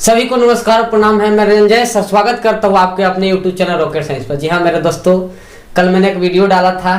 सभी को नमस्कार प्रणाम है। मैं रंजय सर स्वागत करता हूँ आपके अपने YouTube चैनल रॉकेट साइंस पर। जी हाँ मेरे दोस्तों, कल मैंने एक वीडियो डाला था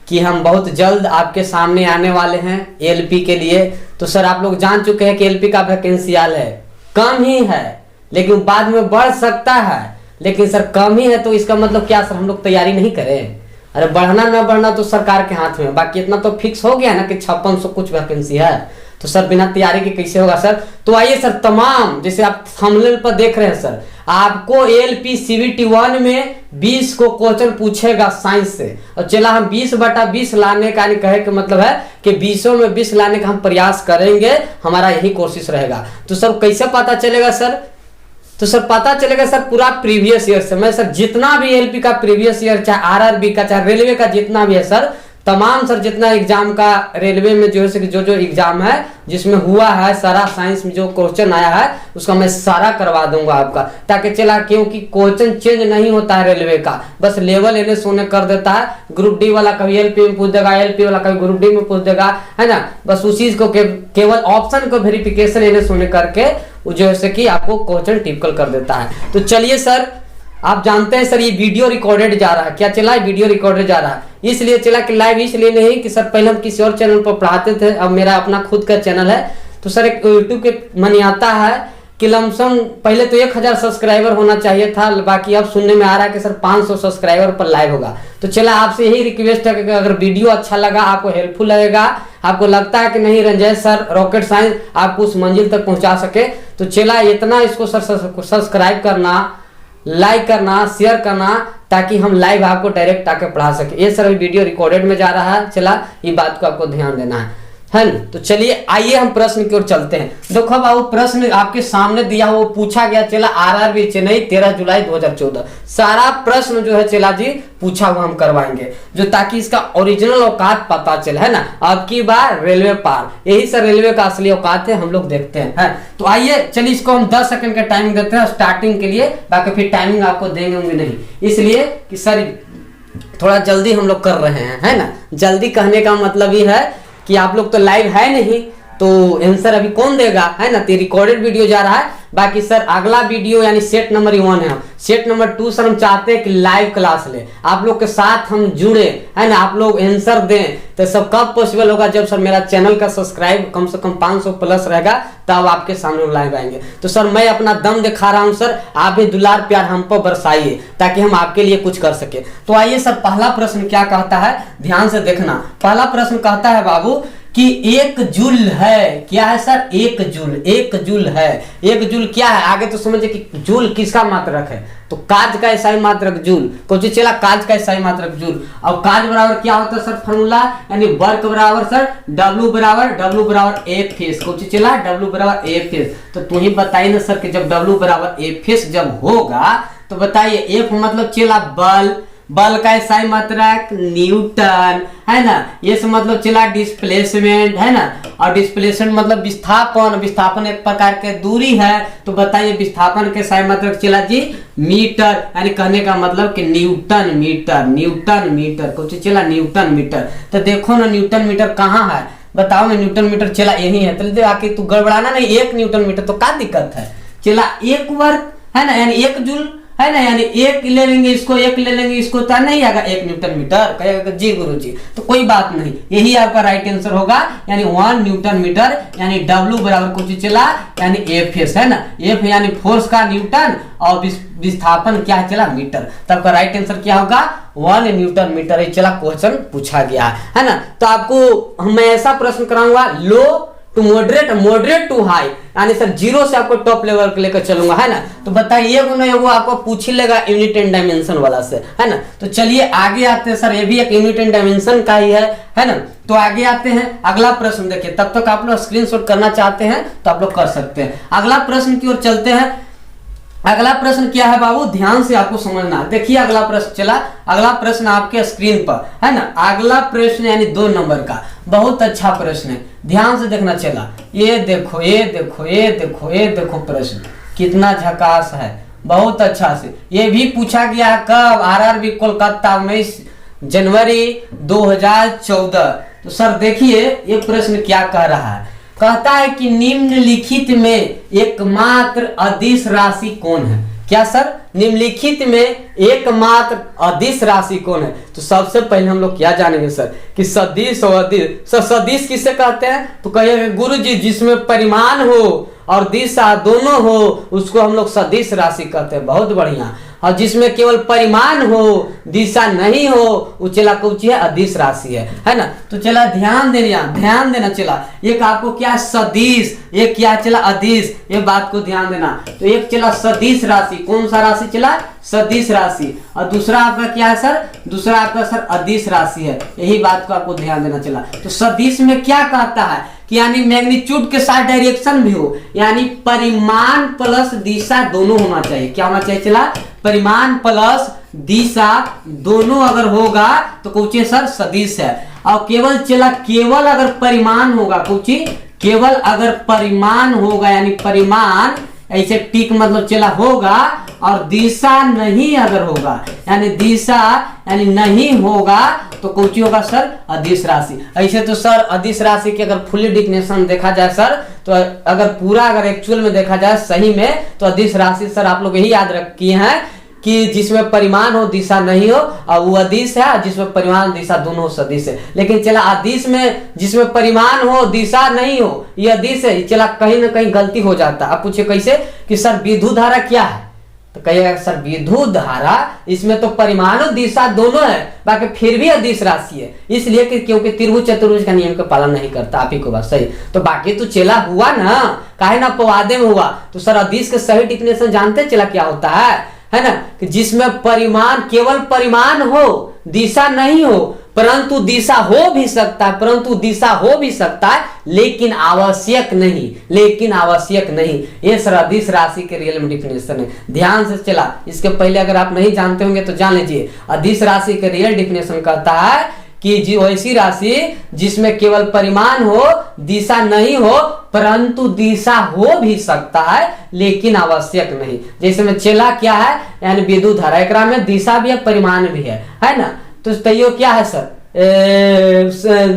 कि हम बहुत जल्द आपके सामने आने वाले हैं एलपी के लिए। तो सर आप लोग जान चुके हैं कि एलपी का वैकेंसियल है, कम ही है, लेकिन बाद में बढ़ सकता है। लेकिन सर कम ही है तो इसका मतलब क्या सर हम लोग तैयारी नहीं करें? अरे बढ़ना ना बढ़ना तो सरकार के हाथ में, बाकी इतना तो फिक्स हो गया ना कि 5600 कुछ वैकेंसी है। तो सर बिना तैयारी के कैसे होगा सर? तो आइए सर, तमाम जैसे आप थंबनेल पर देख रहे हैं सर, आपको एलपी सीबीटी 1 में 20 को क्वेश्चन पूछेगा साइंस से। और चला हम 20/20 लाने का कहे कि मतलब है कि 20 में 20 लाने का हम प्रयास करेंगे, हमारा यही कोशिश रहेगा। तो सर कैसे पता चलेगा सर? तो सर पता चलेगा सर पूरा प्रीवियस ईयर से। मैं सर जितना भी एलपी का प्रीवियस ईयर, चाहे आरआरबी का, चाहे रेलवे का जितना भी है सर, तमाम सर जितना एग्जाम का रेलवे में जो है जो एग्जाम है जिसमें हुआ है, सारा साइंस में जो क्वेश्चन आया है उसका मैं सारा करवा दूंगा आपका, ताकि चला, क्योंकि क्वेश्चन चेंज नहीं होता है रेलवे का, बस लेवल एने सोने कर देता है। ग्रुप डी वाला कभी एलपी में पूछ देगा, एलपी वाला कभी ग्रुप डी में पूछ देगा, है ना। बस उसी को केवल ऑप्शन को वेरिफिकेशन एने सोने करके जो है कि आपको क्वेश्चन टिपिकल कर देता है। तो चलिए सर, आप जानते हैं सर ये वीडियो रिकॉर्डेड जा रहा है। क्या चला? वीडियो रिकॉर्डेड जा रहा है, इसलिए चला कि लाइव इसलिए नहीं कि सर पहले हम किसी और चैनल पर पढ़ाते थे, अब मेरा अपना खुद का चैनल है। तो सर एक यूट्यूब के मन आता है कि लमसम पहले तो 1000 सब्सक्राइबर होना चाहिए था, बाकी अब सुनने में आ रहा है कि सर 500 सब्सक्राइबर पर लाइव होगा। तो चला आपसे यही रिक्वेस्ट है कि अगर वीडियो अच्छा लगा, आपको हेल्पफुल लगेगा, आपको लगता है कि नहीं रंजय सर रॉकेट साइंस आपको उस मंजिल तक पहुंचा सके, तो चला इतना इसको सब्सक्राइब करना, लाइक करना, शेयर करना, ताकि हम लाइव आपको डायरेक्ट आके पढ़ा सके। ये सर वीडियो रिकॉर्डेड में जा रहा है, चला ये बात को आपको ध्यान देना है ना। तो चलिए आइए हम प्रश्न की ओर चलते हैं। देखो बाबू, प्रश्न आपके सामने दिया हुआ पूछा गया, चला आरआरबी चेन्नई 13 जुलाई 2014। सारा प्रश्न जो है चला जी पूछा हुआ हम करवाएंगे, जो ताकि इसका ओरिजिनल औकात पता चले, है ना। अब की बार रेलवे पार, यही सर रेलवे का असली औकात है, हम लोग देखते हैं। तो आइए चलिए इसको हम 10 सेकंड का टाइमिंग देते हैं स्टार्टिंग के लिए, बाकी फिर टाइमिंग आपको देंगे नहीं, इसलिए कि सर थोड़ा जल्दी हम लोग कर रहे हैं, है ना। जल्दी कहने का मतलब ये है कि आप लोग तो लाइव है नहीं, तो आंसर अभी कौन देगा, है ना। तो रिकॉर्डेड वीडियो जा रहा है, बाकी सर अगला वीडियो यानी सेट नंबर 1 है। सेट नंबर 2 सर हम चाहते हैं कि लाइव क्लास ले, आप लोग के साथ हम जुड़े, है ना, आप लोग आंसर दें। तो सब कब पॉसिबल होगा? जब सर मेरा चैनल का सब्सक्राइब कम से कम 500 प्लस रहेगा, तब आपके सामने लाइव आएंगे। तो सर मैं अपना दम दिखा रहा हूं सर, आप भी दुलार प्यार हम पर बरसाइए ताकि हम आपके लिए कुछ कर सके। तो आइए सर, पहला प्रश्न क्या कहता है, ध्यान से देखना। पहला प्रश्न कहता है बाबू कि 1 जूल है। क्या है सर? 1 जूल। 1 जूल है। 1 जूल क्या है? आगे तो समझे कि जूल किसका मात्रक है, तो काज का ईसाई मात्रक जूल। कुछ चला काज का ईसाई मात्रक जूल। अब काज बराबर क्या होता है सर? फॉर्मूला यानी वर्क बराबर सर W बराबर A फेस। कुछ चला W बराबर A फेस। तो तू ही बताइए ना सर कि जब W बराबर A फेस जब होगा तो बताइए F मतलब चला बल, बल का ईसाई मात्रक न्यूटन, है ना। ये से मतलब चला डिस्प्लेसमेंट, है ना, और डिस्प्लेसमेंट मतलब विस्थापन। विस्थापन एक प्रकार के दूरी है, तो बताइए विस्थापन के ईसाई मात्रक चला जी मीटर, यानी कहने का मतलब कि न्यूटन मीटर। न्यूटन मीटर कुछ चला न्यूटन मीटर। तो देखो ना न्यूटन मीटर कहाँ है, बताओ ना। न्यूटन मीटर चला यही है, तो आके तू गड़बड़ाना नहीं। 1 न्यूटन मीटर तो क्या दिक्कत है? चला 1 वर्ग, है ना, यानी 1 जूल, है ना, यानी 1 ले लेंगे इसको, 1 ले लेंगे इसको, तो नहीं आएगा 1 न्यूटन मीटर, कहेगा जी गुरुजी। तो कोई बात नहीं, यही आपका राइट आंसर होगा, यानी 1 न्यूटन मीटर, यानी W बराबर कुछ चला यानी F है ना। F यानी फोर्स का न्यूटन और विस्थापन क्या चला मीटर। तब का राइट आंसर क्या होगा? 1 न्यूटन मीटर। ये चला क्वेश्चन पूछा गया है ना। तो आपको मैं ऐसा प्रश्न कराऊंगा, low to moderate, moderate to high, यानी सर 0 से आपको टॉप लेवल पे लेकर चलूंगा, है ना। तो बताइए वो आपको पूछ ही लेगा यूनिट एंड डायमेंशन वाला से, है ना। तो चलिए आगे आते हैं सर, ये भी एक यूनिट एंड डायमेंशन का ही है ना। तो आगे आते हैं, अगला प्रश्न देखिए। तब तक आप लोग स्क्रीनशॉट करना चाहते हैं तो आप लोग कर सकते हैं। अगला प्रश्न की ओर चलते हैं। अगला प्रश्न क्या है बाबू, ध्यान से आपको समझना। देखिए अगला प्रश्न चला, अगला प्रश्न आपके स्क्रीन पर है ना। अगला प्रश्न यानी 2 नंबर का, बहुत अच्छा प्रश्न है, ध्यान से देखना। चला ये देखो, ये देखो, ये देखो, ये देखो, प्रश्न कितना झकास है, बहुत अच्छा से। ये भी पूछा गया है कब? आरआरबी कोलकाता 19 जनवरी 2014। तो सर देखिए ये प्रश्न क्या कह रहा कहता है कि निम्नलिखित में एकमात्र अदिश राशि कौन है। क्या सर? निम्नलिखित में एकमात्र अदिश राशि कौन है? तो सबसे पहले हम लोग क्या जानेंगे सर कि सदिश और अदिश। सर सदिश किसे कहते हैं? तो कहिएगा गुरुजी जिसमें परिमाण हो और दिशा दोनों हो उसको हम लोग सदिश राशि कहते हैं। बहुत बढ़िया। और जिसमें केवल परिमाण हो दिशा नहीं हो वो चला कौन है? अदिश राशि है ना। तो चला ध्यान देना चला। एक आपको क्या सदिश, एक क्या चला अदिश, ये बात को ध्यान देना। तो एक चला सदिश राशि, कौन सा राशि चला? सदिश राशि। और दूसरा आपका क्या है सर? दूसरा आपका सर अदिश राशि है। यही बात को आपको ध्यान देना चला। तो सदिश में क्या कहता है कि यानी मैग्नीट्यूड के साथ डायरेक्शन भी हो, यानी परिमाण प्लस दिशा दोनों होना चाहिए। क्या होना चाहिए चला? परिमाण प्लस दिशा दोनों अगर होगा तो कुछ सर सदिश है। और केवल अगर परिमाण होगा कुछ, केवल अगर परिमाण होगा यानी परिमाण ऐसे टिक मतलब चला होगा और दिशा नहीं अगर होगा यानी दिशा यानी नहीं होगा तो कुछ होगा सर? अदिश राशि। ऐसे तो सर अदिश राशि की अगर फुली डिफिनेशन देखा जाए सर तो अगर एक्चुअल में देखा जाए सही में तो अदिश राशि सर आप लोग यही याद रखिए हैं कि जिसमें परिमाण हो दिशा नहीं हो और वो अदिश है, जिसमें परिमाण दिशा दोनों सदिश है। लेकिन चला अदिश में जिसमें परिमाण हो दिशा नहीं हो ये अदिश है। चला कहीं ना कहीं गलती हो जाता है। अब पूछे कैसे कि सर विद्युत धारा क्या है? तो कहिएगा सर विद्युत धारा इसमें तो परिमाण और दिशा दोनों है बाकी फिर भी अदिश राशि है, इसलिए कि क्योंकि त्रिभुज चतुर्भुज का नियम का पालन नहीं करता। आप ही को बात सही। तो बाकी तो चला हुआ ना, काहे ना अपवादे में हुआ। तो सर अदिश के सही डिफिनेशन जानते चला क्या होता है ना कि जिसमें परिमाण केवल परिमाण हो दिशा नहीं हो, परंतु दिशा हो भी सकता है लेकिन आवश्यक नहीं। ये सर अदिश राशि के रियल में डिफिनेशन है। ध्यान से चला, इसके पहले अगर आप नहीं जानते होंगे तो जान लीजिए। अदिश राशि के रियल डिफिनेशन कहता है कि ऐसी राशि जिसमें केवल परिमाण हो दिशा नहीं हो परंतु दिशा हो भी सकता है लेकिन आवश्यक नहीं। जैसे में चला क्या है यानी विद्युत धारा, एकरा में दिशा भी है परिमाण भी है ना। तो तैयो क्या है सर?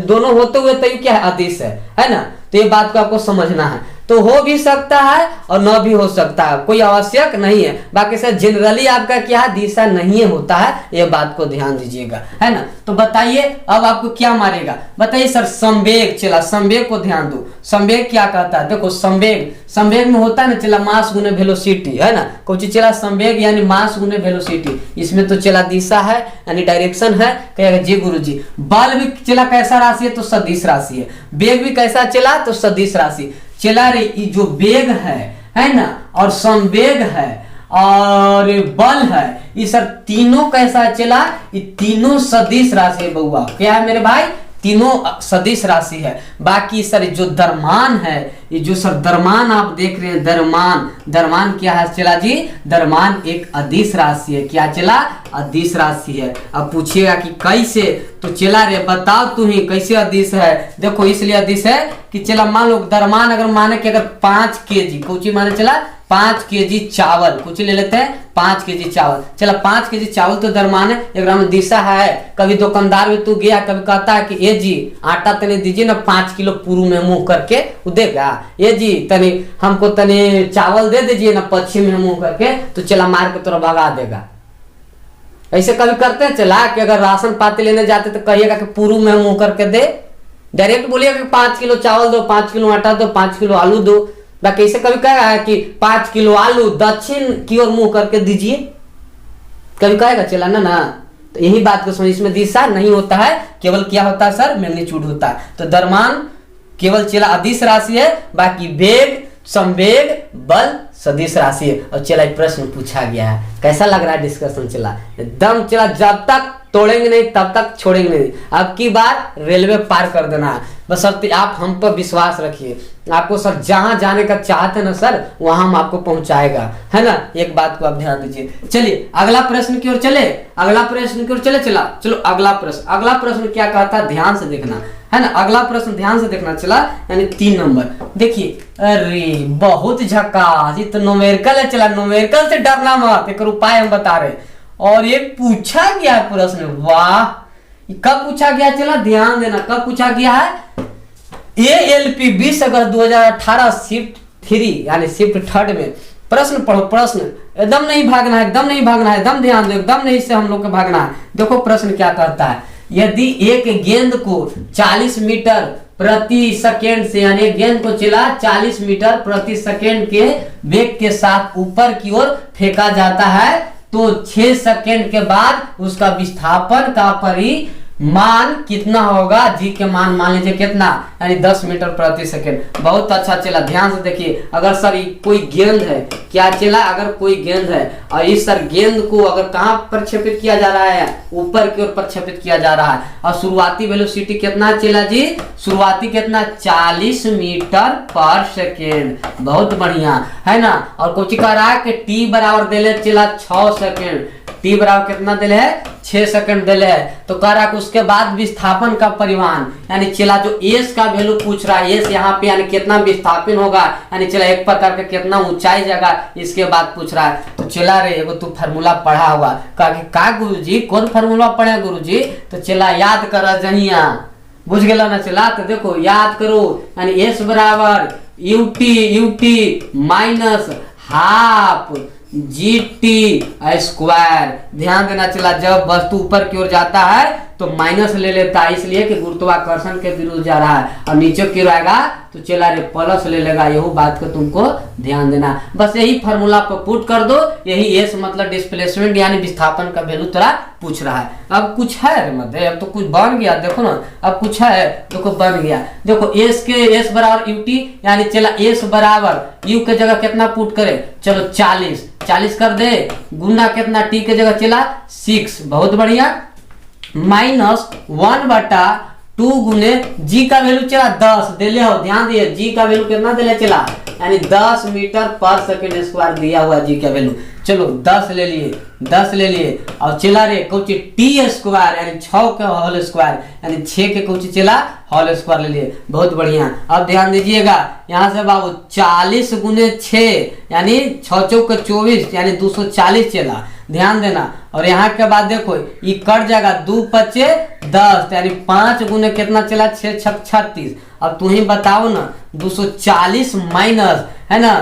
दोनों होते हुए तैयो क्या है? अदिश है ना। तो ये बात को आपको समझना है। तो हो भी सकता है और न भी हो सकता है, कोई आवश्यक नहीं है। बाकी सर जनरली आपका क्या है? दिशा नहीं होता है, ये बात को ध्यान दीजिएगा है ना। तो बताइए अब आपको क्या मारेगा? बताइए सर संवेग। चला संवेग को ध्यान दो। संवेग क्या कहता है? देखो संवेग में होता है ना चला मास गुने वेलोसिटी है ना। कुछ चला संवेग यानी मास गुने वेलोसिटी। इसमें तो चला दिशा है यानी डायरेक्शन है। कहेगा जी गुरुजी। बल भी चला कैसा राशि है? तो सदिश राशि है। वेग भी कैसा चला? तो सदिश राशि। चला रे जो वेग है ना और संवेग है और बल है ये सर तीनों कैसा चला? ये तीनों सदिश राशि है बउआ। क्या है मेरे भाई? तीनों सदिश राशि है। बाकी सर जो द्रव्यमान है, ये जो सर द्रव्यमान आप देख रहे हैं द्रव्यमान क्या है चला जी? द्रव्यमान एक अदिश राशि है। क्या चला? अदिश राशि है। अब पूछिएगा कि कैसे? तो चला रे बताओ तू ही कैसे अदिश है। देखो इसलिए अदिश है कि चला मान लो द्रव्यमान अगर माने कि अगर 5 केजी कुछ माने चला 5 केजी चावल कुछ ले लेते हैं 5 केजी चावल। चला 5 केजी चावल तो दरमान है, एक में दिशा है। कभी दुकानदार में तू गया कभी कहता है कि ये जी आटा तने दीजिए ना 5 किलो पूर्व में मुंह करके वो देगा। ये जी तने हमको तने चावल दे दीजिए ना पश्चिम में मुंह करके, तो चला मार के तोरा भगा देगा। ऐसे कभी करते हैं चला कि अगर राशन पाती लेने जाते तो कहिएगा कि पूर्व में मुंह करके दे। डायरेक्ट बोलिएगा कि 5 किलो चावल दो, 5 किलो आटा दो, 5 किलो आलू दो। बाकी ऐसे कभी कहेगा है कि 5 किलो आलू दक्षिण की ओर मुंह करके दीजिए, कभी कहेगा चला ना। तो यही बात को समझ, इसमें दिशा नहीं होता है, केवल क्या होता है सर? मैग्नीट्यूड होता है। तो द्रव्यमान केवल चला अदिश राशि है, बाकी वेग संवेग बल सदिश राशि है। और चला एक प्रश्न पूछा गया है, कैसा लग रहा है डिस्कशन? चला एकदम चला जब तक तोड़ेंगे नहीं तब तक छोड़ेंगे नहीं। अब की बार रेलवे पार कर देना है, बस आप हम पर विश्वास रखिए। आपको सर जहां जाने का चाहते हैं ना सर वहां हम आपको पहुंचाएगा, है ना। एक बात को आप ध्यान दीजिए। चलिए अगला प्रश्न की ओर चले, चला चलो अगला प्रश्न क्या कहता है? ध्यान से देखना है ना। अगला प्रश्न ध्यान से देखना चला यानी 3 नंबर। देखिए अरे बहुत झकास, ये तो न्यूमेरिकल है। चला न्यूमेरिकल से डरना मत, एक उपाय हम बता रहे। और ये पूछा गया प्रश्न, वाह कब पूछा गया? चला ध्यान देना, कब पूछा गया है? ALP 20 अगस्त 2018 शिफ्ट 3 यानी शिफ्ट 3 में प्रश्न पढ़ो। प्रश्न एकदम नहीं भागना है, एकदम नहीं भागना है, एकदम ध्यान दो, एकदम नहीं से हम लोग को भागना है। देखो प्रश्न क्या कहता है, यदि एक गेंद को 40 मीटर प्रति सेकेंड से यानी गेंद को चला 40 मीटर प्रति सेकेंड के वेग के साथ ऊपर की ओर फेंका जाता है तो 6 सेकेंड के बाद उसका विस्थापन का परिमाण कितना होगा। जी के मान लीजिए कितना, यानी 10 मीटर प्रति सेकेंड। बहुत अच्छा चला, ध्यान से देखिए। अगर सर कोई गेंद है, क्या चला, अगर कोई गेंद है और इस सर गेंद को अगर कहां प्रक्षेपित किया जा रहा है, ऊपर की ओर प्रक्षेपित किया जा रहा है और शुरुआती वेलोसिटी कितना चला जी, शुरुआती कितना 40 मीटर पर सेकेंड। बहुत बढ़िया है ना। और कुछ कह रहा है कि टी बराबर देले चला 6 सेकेंड, टी बराबर कितना दिले है 6 सेकंड दिले है। तो कह रहा है कि उसके बाद विस्थापन का परिमाण यानी चला जो एस का वैल्यू पूछ रहा है, एस यहाँ पे यानी कितना विस्थापन होगा, यानी चला एक प्रकार का कितना ऊंचाई जाएगा, इसके बाद पूछ रहा है। तो चला रे एगो तू फार्मूला पढ़ा हुआ, कहा कि का गुरुजी कौन फार्मूला पढ़े गुरुजी, तो चला याद कर जनिया, बुझ गया ना। चला तो देखो याद करो, यानी एस बराबर UT minus half GT square. ध्यान देना चला, जब वस्तु ऊपर की ओर जाता है तो माइनस ले लेता है, इसलिए कि गुरुत्वाकर्षण के विरुद्ध जा रहा है, और नीचे की ओर आएगा तो चला रे प्लस ले लेगा। यही बात को तुमको ध्यान देना, बस यही फार्मूला पर पुट कर दो। यही एस मतलब डिस्प्लेसमेंट यानी विस्थापन का वैल्यू तेरा पूछ रहा है। अब कुछ है मध्य, अब तो कुछ बन गया, देखो ना अब कुछ है, देखो बन गया। देखो एस के एस बराबर यूटी यानी चला एस बराबर यू के जगह कितना पुट करे, चलो 40 कर दे, गुना कितना टी के जगह चला 6, बहुत बढ़िया, माइनस 1/2 गुने जी का वैल्यू चला 10 दे ले हो। ध्यान दिए जी का वैल्यू कितना दे ले चला, यानी 10 मीटर पर सेकेंड स्क्वायर दिया हुआ जी का वैल्यू। चलो 10 ले लिए और चला रे कुछ टी स्क्वायर यानी 6 के होल स्क्वायर यानी 6 के कुछ चला होल स्क्वायर ले लिए। बहुत बढ़िया, अब ध्यान दीजिएगा यहाँ से बाबू 40 गुने 6 यानी 6 चौक 24 यानी 240 चला, ध्यान देना। और यहाँ के बाद देखो ये कट जाएगा 2 पचे 10 यानी 5 गुने कितना चला 6 छक 36। अब तू ही बताओ ना 240 माइनस है ना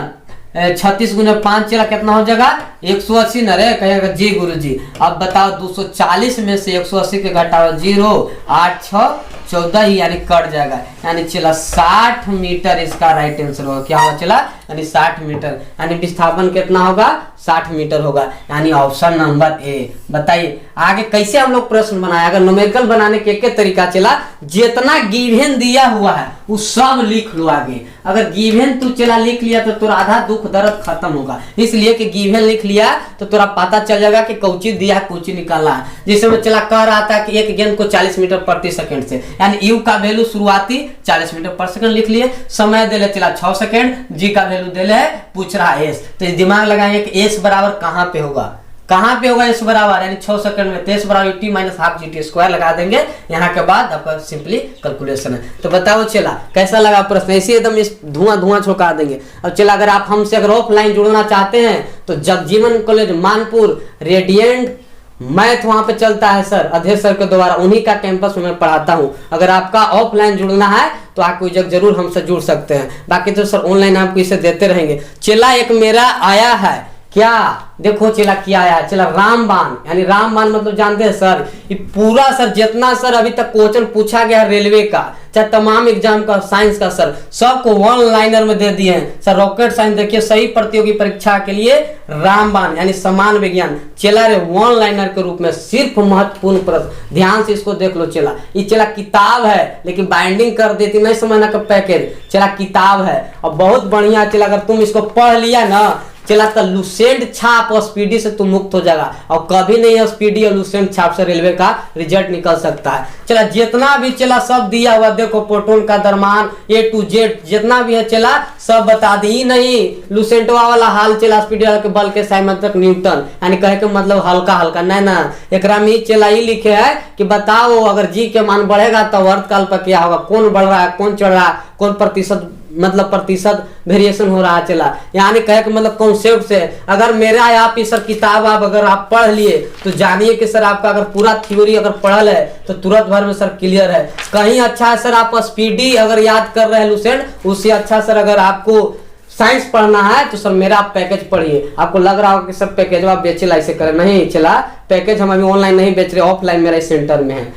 36 गुने 5 चला कितना हो जाएगा 180 न रे, कहेगा जी गुरुजी। अब बताओ 240 में से 180 के घटाओ 0, 8 6 14 ही यानी कट जाएगा, यानी चला 60 मीटर इसका राइट आंसर होगा। क्या होगा चला, यानी 60 मीटर, यानी विस्थापन कितना होगा 60 मीटर होगा, यानी ऑप्शन नंबर ए। बताइए आगे कैसे हम लोग प्रश्न बनाए। अगर न्यूमेरिकल बनाने के एक तरीका चला, जितना गिवन दिया हुआ है वो सब लिख लो आगे। अगर गिवन तू चला लिख लिया तो तोरा आधा दुख दर्द खत्म होगा, इसलिए कि गिवन लिख लिया तो तोरा पता चल जाएगा कि कौची दिया कौची निकालना है। जैसे मैं चला कह रहा था कि एक गेंद को 40 मीटर प्रति सेकंड से, यानी यू का वैल्यू शुरुआती 40 मीटर पर सेकंड लिख लिए, समय दे ले चला 6 सेकंड, जी का वैल्यू दे ले, पूछ रहा एस, तो दिमाग लगाएंगे कि एस बराबर कहां पे होगा, कहां पे होगा एस बराबर, यानी 6 सेकंड में 23 बराबर T minus half GT square लगा देंगे। यहाँ के बाद आपका सिंपली कैलकुलेशन है। तो बताओ चला कैसा लगा प्रश्न, ऐसे एकदम इस धुआं छोका देंगे। अब चला अगर आप हमसे अगर ऑफलाइन जुड़ना चाहते हैं तो Jagjivan college Manpur radiant math वहां पे चलता है सर, अध्यक्ष सर के द्वारा, उन्हीं का कैंपस में मैं पढ़ाता हूं। अगर आपका ऑफलाइन जुड़ना है तो आप कोई जरूर हमसे जुड़ सकते हैं, बाकी तो सर ऑनलाइन आपको इसे देते रहेंगे। चला एक मेरा आया है, क्या देखो चला क्या आया, चला रामबाण, यानी रामबाण मतलब जानते हैं सर, ये पूरा सर जितना सर अभी तक क्वेश्चन पूछा गया रेलवे का, चाहे तमाम एग्जाम का, साइंस का सर, सबको वन लाइनर में दे दिए हैं सर। रॉकेट साइंस देखिए सही प्रतियोगी परीक्षा के लिए रामबाण यानी समान विज्ञान चला रे वन लाइनर के रूप में सिर्फ महत्वपूर्ण प्रश्न, ध्यान से इसको देख लो। चला ये चला किताब है लेकिन बाइंडिंग कर देती, नहीं समझना का पैकेज, चला किताब है और बहुत बढ़िया। चला अगर तुम इसको पढ़ लिया ना चला तो लुसेंट छाप और स्पीडी से तुम मुक्त हो जाएगा, और कभी नहीं है स्पीडी और लुसेंट छाप से रेलवे का रिजल्ट निकल सकता है। चला जितना भी चला सब दिया हुआ देखो, प्रोटॉन का द्रव्यमान A to Z जितना भी है चला सब बता दी, नहीं लुसेंटवा वाला हाल चला स्पीडी के बल के साइमेट्रिक न्यूटन, यानी कहे के मतलब हल्का हल्का नहीं ना, एकरा में चला ही लिखे है कि बताओ अगर जी के मान बढ़ेगा तो अर्थकाल पर क्या होगा, कौन बढ़ रहा है कौन चढ़ रहा है, कौन प्रतिशत मतलब प्रतिशत वेरिएशन हो रहा है चला, यानी कहे कि मतलब कॉन्सेप्ट से। अगर मेरा आप ये सर किताब आप अगर आप पढ़ लिए तो जानिए कि सर आपका अगर पूरा थ्योरी अगर पढ़ल है तो तुरंत भर में सर क्लियर है। कहीं अच्छा है सर आप स्पीडी अगर याद कर रहे हैं लुसेंट, उससे अच्छा सर अगर आपको साइंस पढ़ना है तो सर मेरा आप पैकेज पढ़िए। आपको लग रहा होगा कि सर पैकेज आप बेचेला ऐसे करें, नहीं चला पैकेज हम अभी ऑनलाइन नहीं बेच रहे, ऑफलाइन मेरा इस सेंटर में है।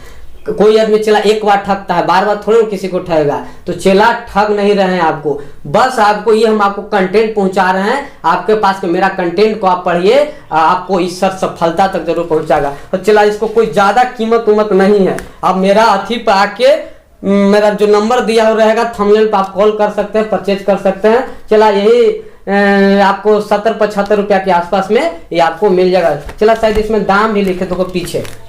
कोई आदमी चला एक बार ठगता है, बार बार थोड़ी किसी को ठगेगा, तो चला ठग नहीं रहे हैं आपको, बस आपको ये हम आपको कंटेंट पहुंचा रहे हैं आपके पास के मेरा कंटेंट को आप पढ़िए, आपको इस सर सफलता तक जरूर पहुंचाएगा। तो चला इसको कोई ज्यादा कीमत उमत नहीं है, आप मेरा अथी पे आके मेरा जो नंबर दिया हुआ रहेगा थंबनेल पे आप कॉल कर सकते हैं, परचेज कर सकते हैं। चला यही आपको 70-75 रुपया के आसपास में ये आपको मिल जाएगा। चला शायद इसमें दाम भी लिखे तो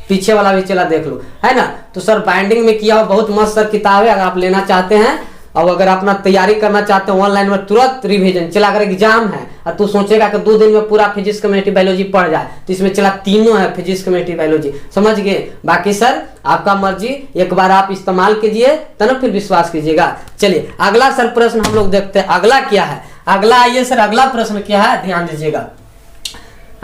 पीछे वाला भी चला देख लो, है ना। तो सर बाइंडिंग में किया हुआ बहुत मस्त सर किताब है, अगर आप लेना चाहते हैं और अगर अपना तैयारी करना चाहते हैं ऑनलाइन में तुरंत रिवीजन। चला अगर एग्जाम है और तू सोचेगा कि 2 दिन में पूरा फिजिक्स केमिस्ट्री बायोलॉजी पढ़ जाए, तो इसमें चला तीनों है फिजिक्स केमिस्ट्री बायोलॉजी, समझ गए। बाकी सर आपका मर्जी, एक बार आप इस्तेमाल कीजिए तब फिर विश्वास कीजिएगा। चलिए अगला सर प्रश्न हम लोग देखते हैं, अगला क्या है। अगला आइए सर, अगला प्रश्न क्या है, ध्यान दीजिएगा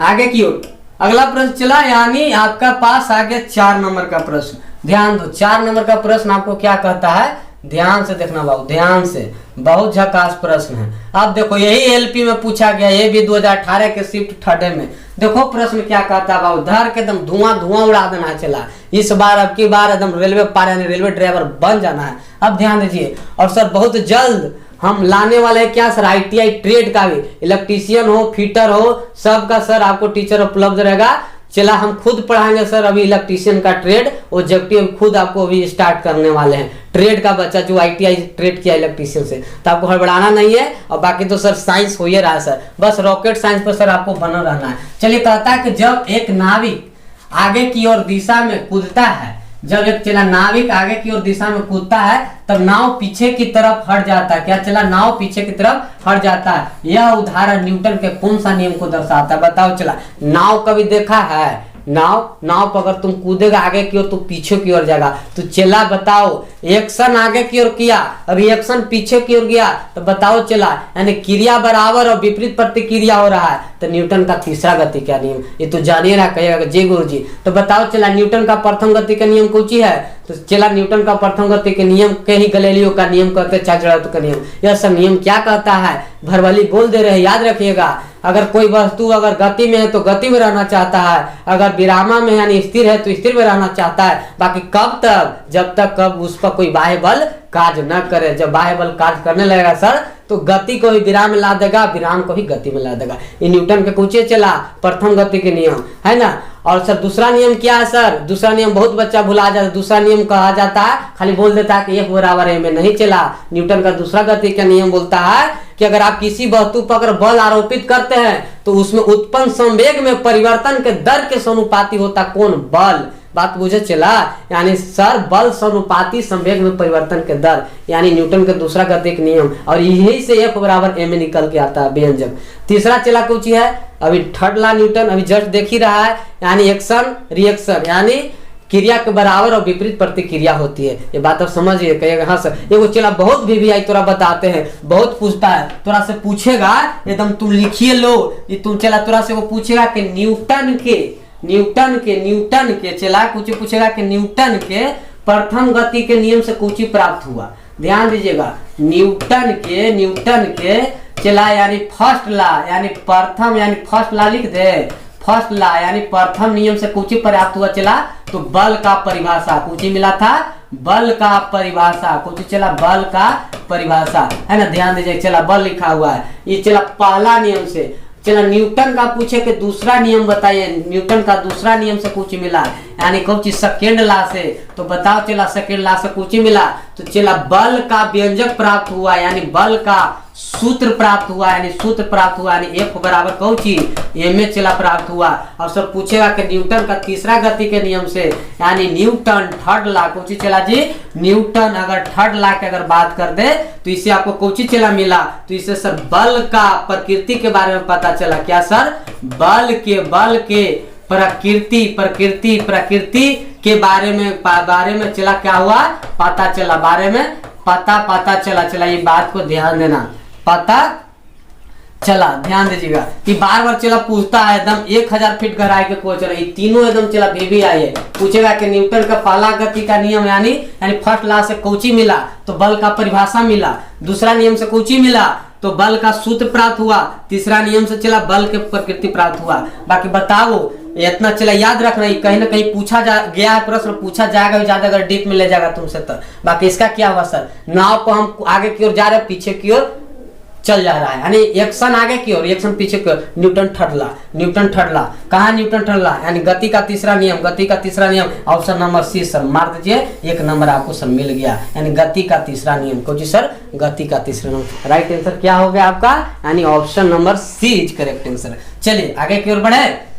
आगे की ओर। अगला प्रश्न चला, यानी आपका पास आगे 4 नंबर का प्रश्न। ध्यान दो, 4 नंबर का प्रश्न आपको क्या कहता है, ध्यान से देखना बाबू, ध्यान से, बहुत झकास प्रश्न है। अब देखो यही एलपी में पूछा गया, ये भी 2018 के शिफ्ट थर्ड में। देखो प्रश्न क्या कहता है बाबू, धर के एकदम धुआं उड़ा देना चला इस बार, अब की बार एकदम रेलवे पार यानी रेलवे ड्राइवर बन जाना है। अब ध्यान दीजिए, और सर बहुत जल्द हम लाने वाले हैं क्या सर, आईटीआई ट्रेड का भी, इलेक्ट्रीशियन हो फिटर हो सबका सर आपको टीचर उपलब्ध रहेगा। चला हम खुद पढ़ाएंगे सर अभी इलेक्ट्रीशियन का ट्रेड, ऑब्जेक्टिव खुद आपको अभी स्टार्ट करने वाले हैं। ट्रेड का बच्चा जो आईटीआई ट्रेड किया इलेक्ट्रीशियन से, तो आपको हड़बड़ाना नहीं है। और बाकी तो सर साइंस हो ही रहा है सर, बस रॉकेट साइंस पर सर आपको बना रहना है। चलिए कहता है कि जब एक नाविक आगे की ओर दिशा में कूदता है, जब एक चला नाविक आगे की ओर दिशा में कूदता है तब नाव पीछे की तरफ हट जाता है। क्या चला, नाव पीछे की तरफ हट जाता है। यह उदाहरण न्यूटन के कौन सा नियम को दर्शाता है, बताओ। चला नाव कभी देखा है, नाव पर अगर तुम कूदेगा आगे की ओर तो पीछे की ओर जाएगा। तो चला बताओ, एक्शन आगे की ओर किया, रिएक्शन पीछे की ओर गया, तो बताओ चला, यानी क्रिया बराबर और विपरीत प्रतिक्रिया हो रहा है। तो न्यूटन का तीसरा गति का नियम, ये तो जानिए ना, कहिएगा जी गुरुजी। तो बताओ चला न्यूटन का प्रथम गति का नियम कौन सी है, तो चला न्यूटन का प्रथम गति के नियम के ही गैलीलियो का नियम कहते हैं, चार्ल्स डार्विन का नियम। यह सब नियम क्या कहता है, भरवली बोल दे रहे, याद रखिएगा। अगर कोई वस्तु अगर गति में है तो गति में रहना चाहता है, अगर विरामा में यानी स्थिर है तो स्थिर में रहना चाहता है। बाकी कब तक, जब तक कब उस पर कोई बाह्य बल कार्य न करे। जब बाह्य बल कार्य करने लगेगा सर तो गति को भी विराम में ला देगा, विराम को भी गति में ला देगा। ये न्यूटन के पूछे चला प्रथम गति के नियम, है ना। और सर दूसरा नियम क्या है सर, दूसरा नियम बहुत बच्चा भुला जाता है। दूसरा नियम कहा जाता है, खाली बोल देता है कि F बराबर m में, नहीं चला। न्यूटन का दूसरा गति का नियम बोलता है कि अगर आप किसी वस्तु पर अगर बल आरोपित करते हैं तो उसमें उत्पन्न संवेग में परिवर्तन के दर के समानुपाती होता कौन, बल। बात बुझे चला, यानी सर बल समानुपाती संवेग में परिवर्तन के दर, यानी न्यूटन का दूसरा गति का नियम। और यही से F बराबर m में निकल के आता है व्यंजक। तीसरा चला कुछ है, अभी थर्ड ला न्यूटन अभी जस्ट देख ही रहा है, यानी एक्शन रिएक्शन, यानी क्रिया के बराबर और विपरीत प्रतिक्रिया होती है। ये बात आप समझिए, कहिएगा हाँ सर। ये चला बहुत वीवीआई तोरा बताते हैं, बहुत पूछता है, तोरा से पूछेगा एकदम तुम लिखिए लो, ये तुम चला तोरा से वो पूछेगा कि न्यूटन के चला कुछ पूछेगा कि न्यूटन के प्रथम गति के नियम से कुछ प्राप्त हुआ। ध्यान दीजिएगा, न्यूटन के चला यानी फर्स्ट ला, यानी प्रथम, यानी फर्स्ट ला लिख दे, फर्स्ट ला यानी प्रथम नियम से कुछ प्राप्त हुआ चला, तो बल का परिभाषा कुछ मिला था, बल का परिभाषा कुछ चला, बल का परिभाषा, है ना। ध्यान दीजिए, चला बल लिखा हुआ है, ये चला पहला नियम से। चला न्यूटन का पूछे कि दूसरा नियम बताइए, न्यूटन का दूसरा नियम से कुछ मिला, यानी कौन चीज सेकेंड ला से, तो बताओ चला सेकेंड ला से कुछ मिला, तो चला बल का व्यंजक प्राप्त हुआ, यानी बल का सूत्र प्राप्त हुआ, यानी सूत्र प्राप्त हुआ, यानी F बराबर कौन चीज m में चला प्राप्त हुआ। और सर पूछेगा कि न्यूटन का तीसरा गति के नियम से, यानी न्यूटन थर्ड ला कौन चीज चला जी, न्यूटन अगर थर्ड ला की अगर बात कर दे तो इससे आपको कौन चीज चला मिला, तो इससे सर बल का प्रकृति के बारे में पता चला। क्या सर, बल के प्रकृति के बारे में चला, क्या हुआ पता चला, बारे में पता चला। चला ये बात को ध्यान देना, पता चला, ध्यान दीजिएगा कि बार बार चला पूछता है एकदम 1000 फीट गहराई के कोई चला, ये तीनों एकदम चला बेबी आई है। पूछेगा कि न्यूटन का पहला गति का नियम यानी फर्स्ट लॉ से कौची मिला, तो बल का परिभाषा मिला। दूसरा नियम से कौची मिला, तो बल का सूत्र प्राप्त हुआ। तीसरा नियम से चला बल के प्रकृति प्राप्त हुआ। बाकी बताओ इतना चला याद रखना, कहीं ना कहीं पूछा गया है, प्रश्न पूछा जाएगा ज्यादा अगर डीप में ले जाएगा तुमसे तो। बाकी इसका क्या हुआ सर, नाव को हम आगे की ओर जा रहे हैं, पीछे की ओर चल जा रहा है, यानी एक्शन आगे की ओर रिएक्शन पीछे की ओर। न्यूटन थर्ड लॉ कहा, न्यूटन थर्ड लॉ यानी गति का तीसरा नियम। ऑप्शन नंबर सी सर, मार दीजिए, 1 नंबर आपको सर मिल गया, यानी गति का तीसरा नियम। कौन सर, गति का तीसरा नियम। राइट आंसर क्या हो गया आपका, यानी option number C is correct answer. चलिए आगे की ओर बढ़े,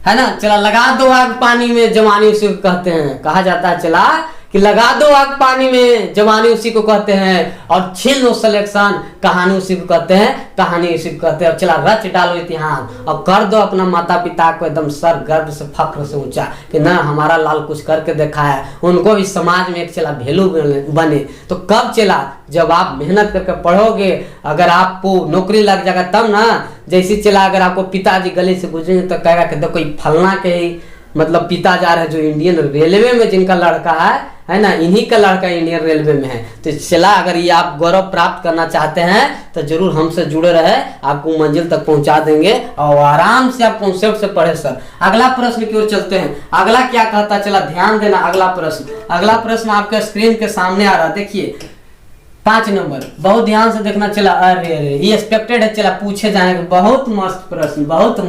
है ना। चला लगा दो आग पानी में, जवानी उसी को कहते हैं, कहा जाता है चला कि लगा दो आग पानी में, जवानी उसी को कहते हैं। और छीन लो सिलेक्शन, कहानी उसी को कहते हैं, कहानी उसी को कहते हैं। चला रच डालो इतिहास और कर दो अपना माता पिता को एकदम सर गर्व से फख्र से ऊंचा कि ना हमारा लाल कुछ करके देखा है, उनको भी समाज में एक चला वैल्यू बने। तो कब चला, जब आप मेहनत करके पढ़ोगे, अगर आपको नौकरी लग जाएगा तब ना। जैसे चला अगर आपको पिताजी गली से गुजरेंगे तो कहेगा कि देखो फलना के ही मतलब पिता जा रहे हैं जो इंडियन रेलवे में जिनका लड़का है ना, इन्हीं का लड़का इंडियन रेलवे में है। तो चला अगर ये आप गौरव प्राप्त करना चाहते हैं तो जरूर हमसे जुड़े रहे, आपको मंजिल तक पहुंचा देंगे और आराम से आप कॉन्सेप्ट से पढ़े सर। अगला प्रश्न की ओर चलते हैं, अगला क्या कहता चला ध्यान देना। अगला प्रश्न आपके स्क्रीन के सामने आ रहा, देखिए 5 नंबर, बहुत ध्यान से देखना। चला अरे ये एक्सपेक्टेड है, चला पूछे जाएंगे। बहुत मस्त प्रश्न, बहुत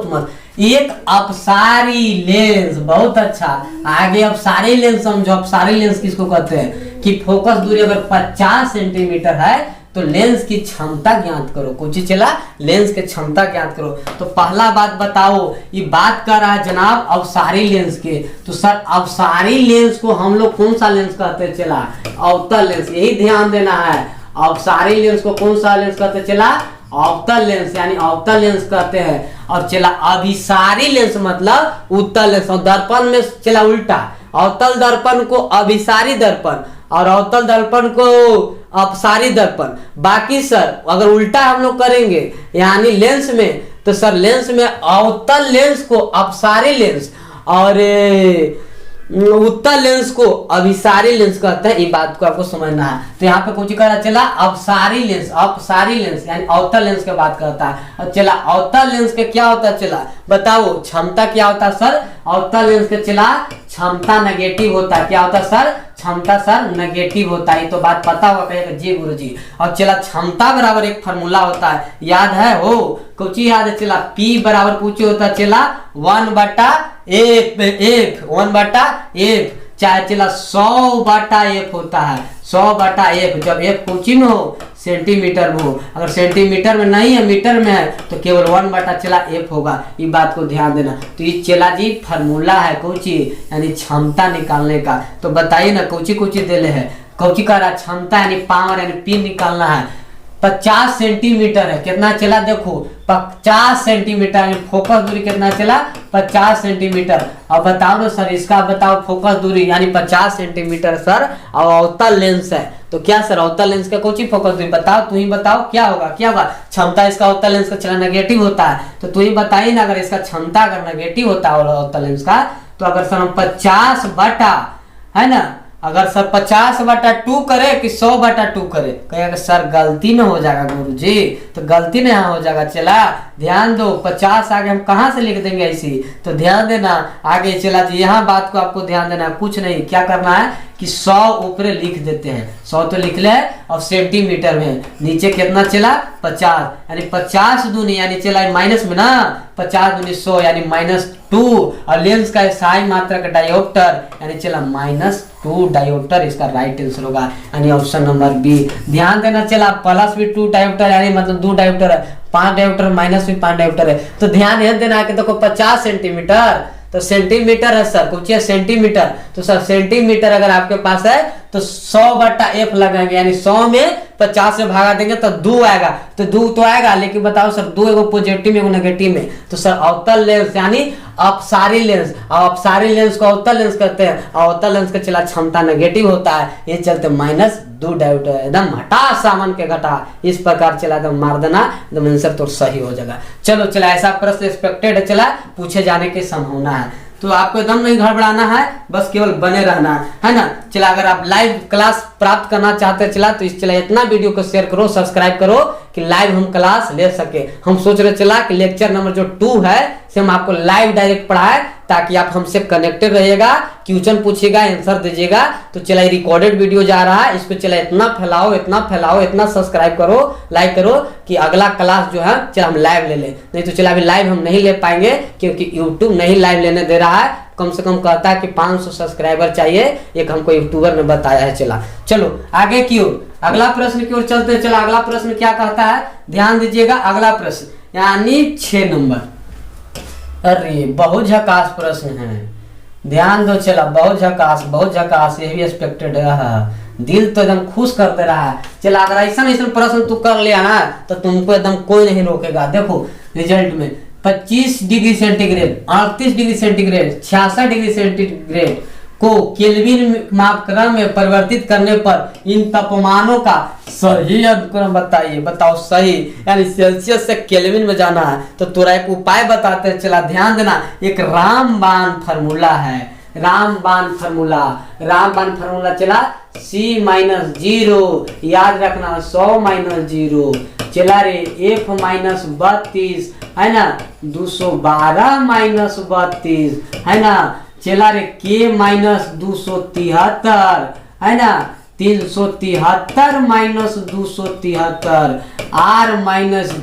मस्त। एक अपसारी लेंस, बहुत अच्छा। आगे अपसारी लेंस समझो, अपसारी लेंस किसको कहते हैं कि फोकस दूरी अगर 50 सेंटीमीटर है तो लेंस की क्षमता ज्ञात करो। कुछ चला लेंस की क्षमता ज्ञात करो। तो पहला बात बताओ, ये बात कर रहा है जनाब अपसारी लेंस के। तो सर अपसारी लेंस को हम लोग कौन सा लेंस कहते हैं, चला अवतल लेंस, यही ध्यान देना है। अपसारी लेंस को कौन सा लेंस कहते हैं, चला अवतल लेंस, यानी अवतल लेंस कहते हैं। और चला अभिसारी लेंस मतलब उत्तल लेंस। और दर्पण में चला उल्टा, अवतल दर्पण को अभिसारी दर्पण और अवतल दर्पण को अपसारी दर्पण। बाकी सर अगर उल्टा हम लोग करेंगे यानी लेंस में, तो सर लेंस में अवतल लेंस को अपसारी लेंस और उत्तल लेंस को अभिसारी लेंस कहते हैं। ये बात को आपको समझना है। तो यहाँ पे कुछ करा चला अपसारी लेंस यानी अवतल लेंस की बात करता है। और चला अवतल लेंस के क्या होता है, चला बताओ क्षमता क्या होता है सर। अवतल लेंस के चला क्षमता नेगेटिव होता है। क्या होता है सर, क्षमता सर नेगेटिव होता है। तो बात पता होगा, कहेगा जी गुरुजी। और चला क्षमता बराबर एक फार्मूला होता है, याद है हो कुछ याद है, चला P बराबर कुछ होता है, चला 1/F चाहे चला 100/F होता है, 100/F। जब F कुछ में हो सेंटीमीटर में हो, अगर सेंटीमीटर में नहीं है मीटर में है तो केवल 1/F होगा। ये बात को ध्यान देना। तो ये चला जी फार्मूला है कौची यानी क्षमता निकालने का। तो बताइए ना कौची देले है, कौची का क्षमता यानी पावर यानी P निकालना है। 50 सेंटीमीटर है, कितना चला देखो 50 सेंटीमीटर, फोकस दूरी कितना चला 50 सेंटीमीटर। अब बताओ ना सर इसका बताओ फोकस दूरी यानी 50 सेंटीमीटर सर और अवतल लेंस है। तो क्या सर अवतल लेंस का कुछ फोकस दूरी बताओ, तू ही बताओ क्या होगा क्षमता इसका अवतल लेंस का चला नेगेटिव होता है। तो तू ही बताइए ना अगर इसका क्षमता अगर नेगेटिव होता है अवतल लेंस का, तो अगर सर हम 50 बटा है ना, अगर सर 50/2 करे कि 100/2 करे, कहेगा सर गलती में हो जाएगा गुरुजी। तो गलती में यहाँ हो जाएगा, चला ध्यान दो 50 आगे हम कहाँ से लिख देंगे ऐसी। तो ध्यान देना आगे चला जी, यहाँ बात को आपको ध्यान देना, कुछ नहीं क्या करना है कि 100 ऊपर लिख देते हैं, 100 तो लिख ले और सेंटीमीटर में नीचे कितना चला 50 यानी 50 दूनी यानी चला माइनस में ना 50 दूनी 100 यानी -2 और लेंस का साई मात्रा का डायोप्टर यानी चला -2 डायोप्टर इसका राइट आंसर होगा यानी ऑप्शन नंबर बी। ध्यान देना चला +2 डायोप्टर यानी मतलब 2 डायोप्टर है, 5 डायोप्टर -5 डायोप्टर है। तो ध्यान देना कि देखो 50 सेंटीमीटर तो सेंटीमीटर है सर, कुछ है सेंटीमीटर। तो सर सेंटीमीटर अगर आपके पास है तो 100/f लगाएंगे, यानी 100 में 50 से भागा देंगे तो 2 आएगा, तो 2 तो आएगा, लेकिन बताओ सर 2 एगो पॉजिटिव में एगो नेगेटिव में, तो सर अवतल लेंस यानी अपसारी लेंस, और अपसारी लेंस को अवतल लेंस कहते हैं, और अवतल लेंस का चला क्षमता नेगेटिव होता है, ये चलते -2 डायोप्टर, एकदम हटा सामान के घटा, इस प्रकार चला एकदम मार देना, एकदम आंसर तो सही हो जाएगा। चलो चला, ऐसा प्रश्न एक्सपेक्टेड है, चला पूछे जाने की संभावना है, तो आपको एकदम नहीं घबराना है, बस केवल बने रहना है ना। चला, अगर आप लाइव क्लास प्राप्त करना चाहते हैं चला, तो इस चला इतना वीडियो को शेयर करो, सब्सक्राइब करो कि लाइव हम क्लास ले सके। हम सोच रहे चला कि लेक्चर नंबर जो 2 है से हम आपको लाइव डायरेक्ट पढ़ाए, ताकि आप हमसे कनेक्टेड रहिएगा, क्वेश्चन पूछिएगा, आंसर दीजिएगा। तो चला, रिकॉर्डेड वीडियो जा रहा है, इसको चला इतना फैलाओ, इतना फैलाओ, इतना सब्सक्राइब करो, लाइक करो कि अगला क्लास जो है चला हम लाइव ले ले। नहीं तो चला अभी लाइव हम नहीं ले पाएंगे, क्योंकि यूट्यूब नहीं लाइव लेने दे रहा है, कम से कम कहता है कि 500 सब्सक्राइबर चाहिए, एक हमको यूट्यूबर ने बताया है। चला चलो आगे की ओर, अगला प्रश्न की ओर चलते हैं। चला, अगला प्रश्न क्या कहता है, ध्यान दीजिएगा, अगला प्रश्न यानी 6 नंबर। अरे बहुत झकास प्रश्न है, ध्यान दो। चला, बहुत झकास, बहुत झकास, ये भी एक्सपेक्टेड है, दिल तो एकदम खुश कर दे रहा है। चला, अगर ऐसा प्रश्न तू कर लिया ना, तो तुमको एकदम कोई नहीं रोकेगा। देखो रिजल्ट में 25 degree centigrade, 38 degree centigrade, 66 degree centigrade को केल्विन मापक्रम में परिवर्तित करने पर इन तापमानों का सही अनुक्रम बताइए। बताओ सही, यानी सेल्सियस से केल्विन में जाना है, तो थोड़ा एक उपाय बताते हैं। चला ध्यान देना, एक रामबाण फार्मूला है, रामबाण फार्मूला, रामबाण फार्मूला चला C-0, याद रखना 100 - 0, चला रे F - 32 है ना, 212 - 32 है ना, चला रे K - 273 है ना, 373 - 273, R -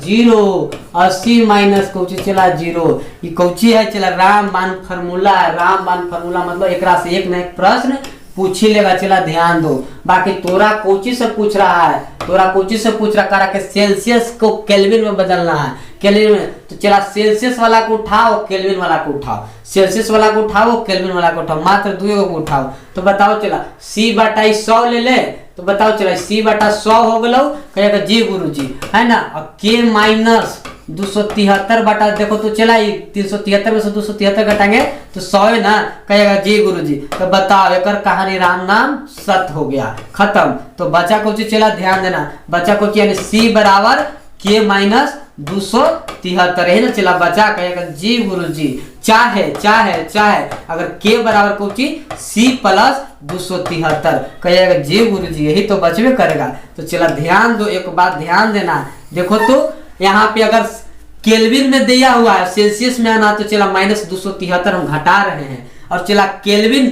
0, 80 - कौची चला 0, ये कौची है चला रामबाण फार्मूला है। रामबाण फार्मूला मतलब एक से एक न एक प्रश्न पूछ ही लेगा। चला ध्यान दो, बाकी तोरा कोची से पूछ रहा है, तोरा कोची से पूछ रहा करा के सेल्सियस को केल्विन में बदलना है, केल्विन में, तो चला सेल्सियस वाला को उठाओ, केल्विन वाला को उठाओ, सेल्सियस वाला को उठाओ, केल्विन वाला को उठाओ, मात्र 2 को उठाओ। तो बताओ चला C/100 ले ले, तो बताओ चला C/100 हो गलो, कहेगा जी गुरुजी है ना, और K - 273 बटा, देखो तो चला 373 में से 273 घटाएंगे तो 100 है ना, कहेगा जी गुरुजी। तो बताओ एक कहानी राम नाम सत्य हो गया, खत्म। तो बचा को चला ध्यान देना, बचा को यानी C बराबर K - 273 है ना, चला बचा, कहेगा जी गुरुजी। चाहे चाहे चाहे अगर K बराबर को C + 273, कहेगा जी गुरुजी, यही तो बचवे करेगा। तो चला ध्यान दो, एक बात ध्यान देना, देखो तो यहाँ पे अगर केल्विन में दिया हुआ है, सेल्सियस में आना, तो चला -273 हम घटा रहे हैं, और चला केल्विन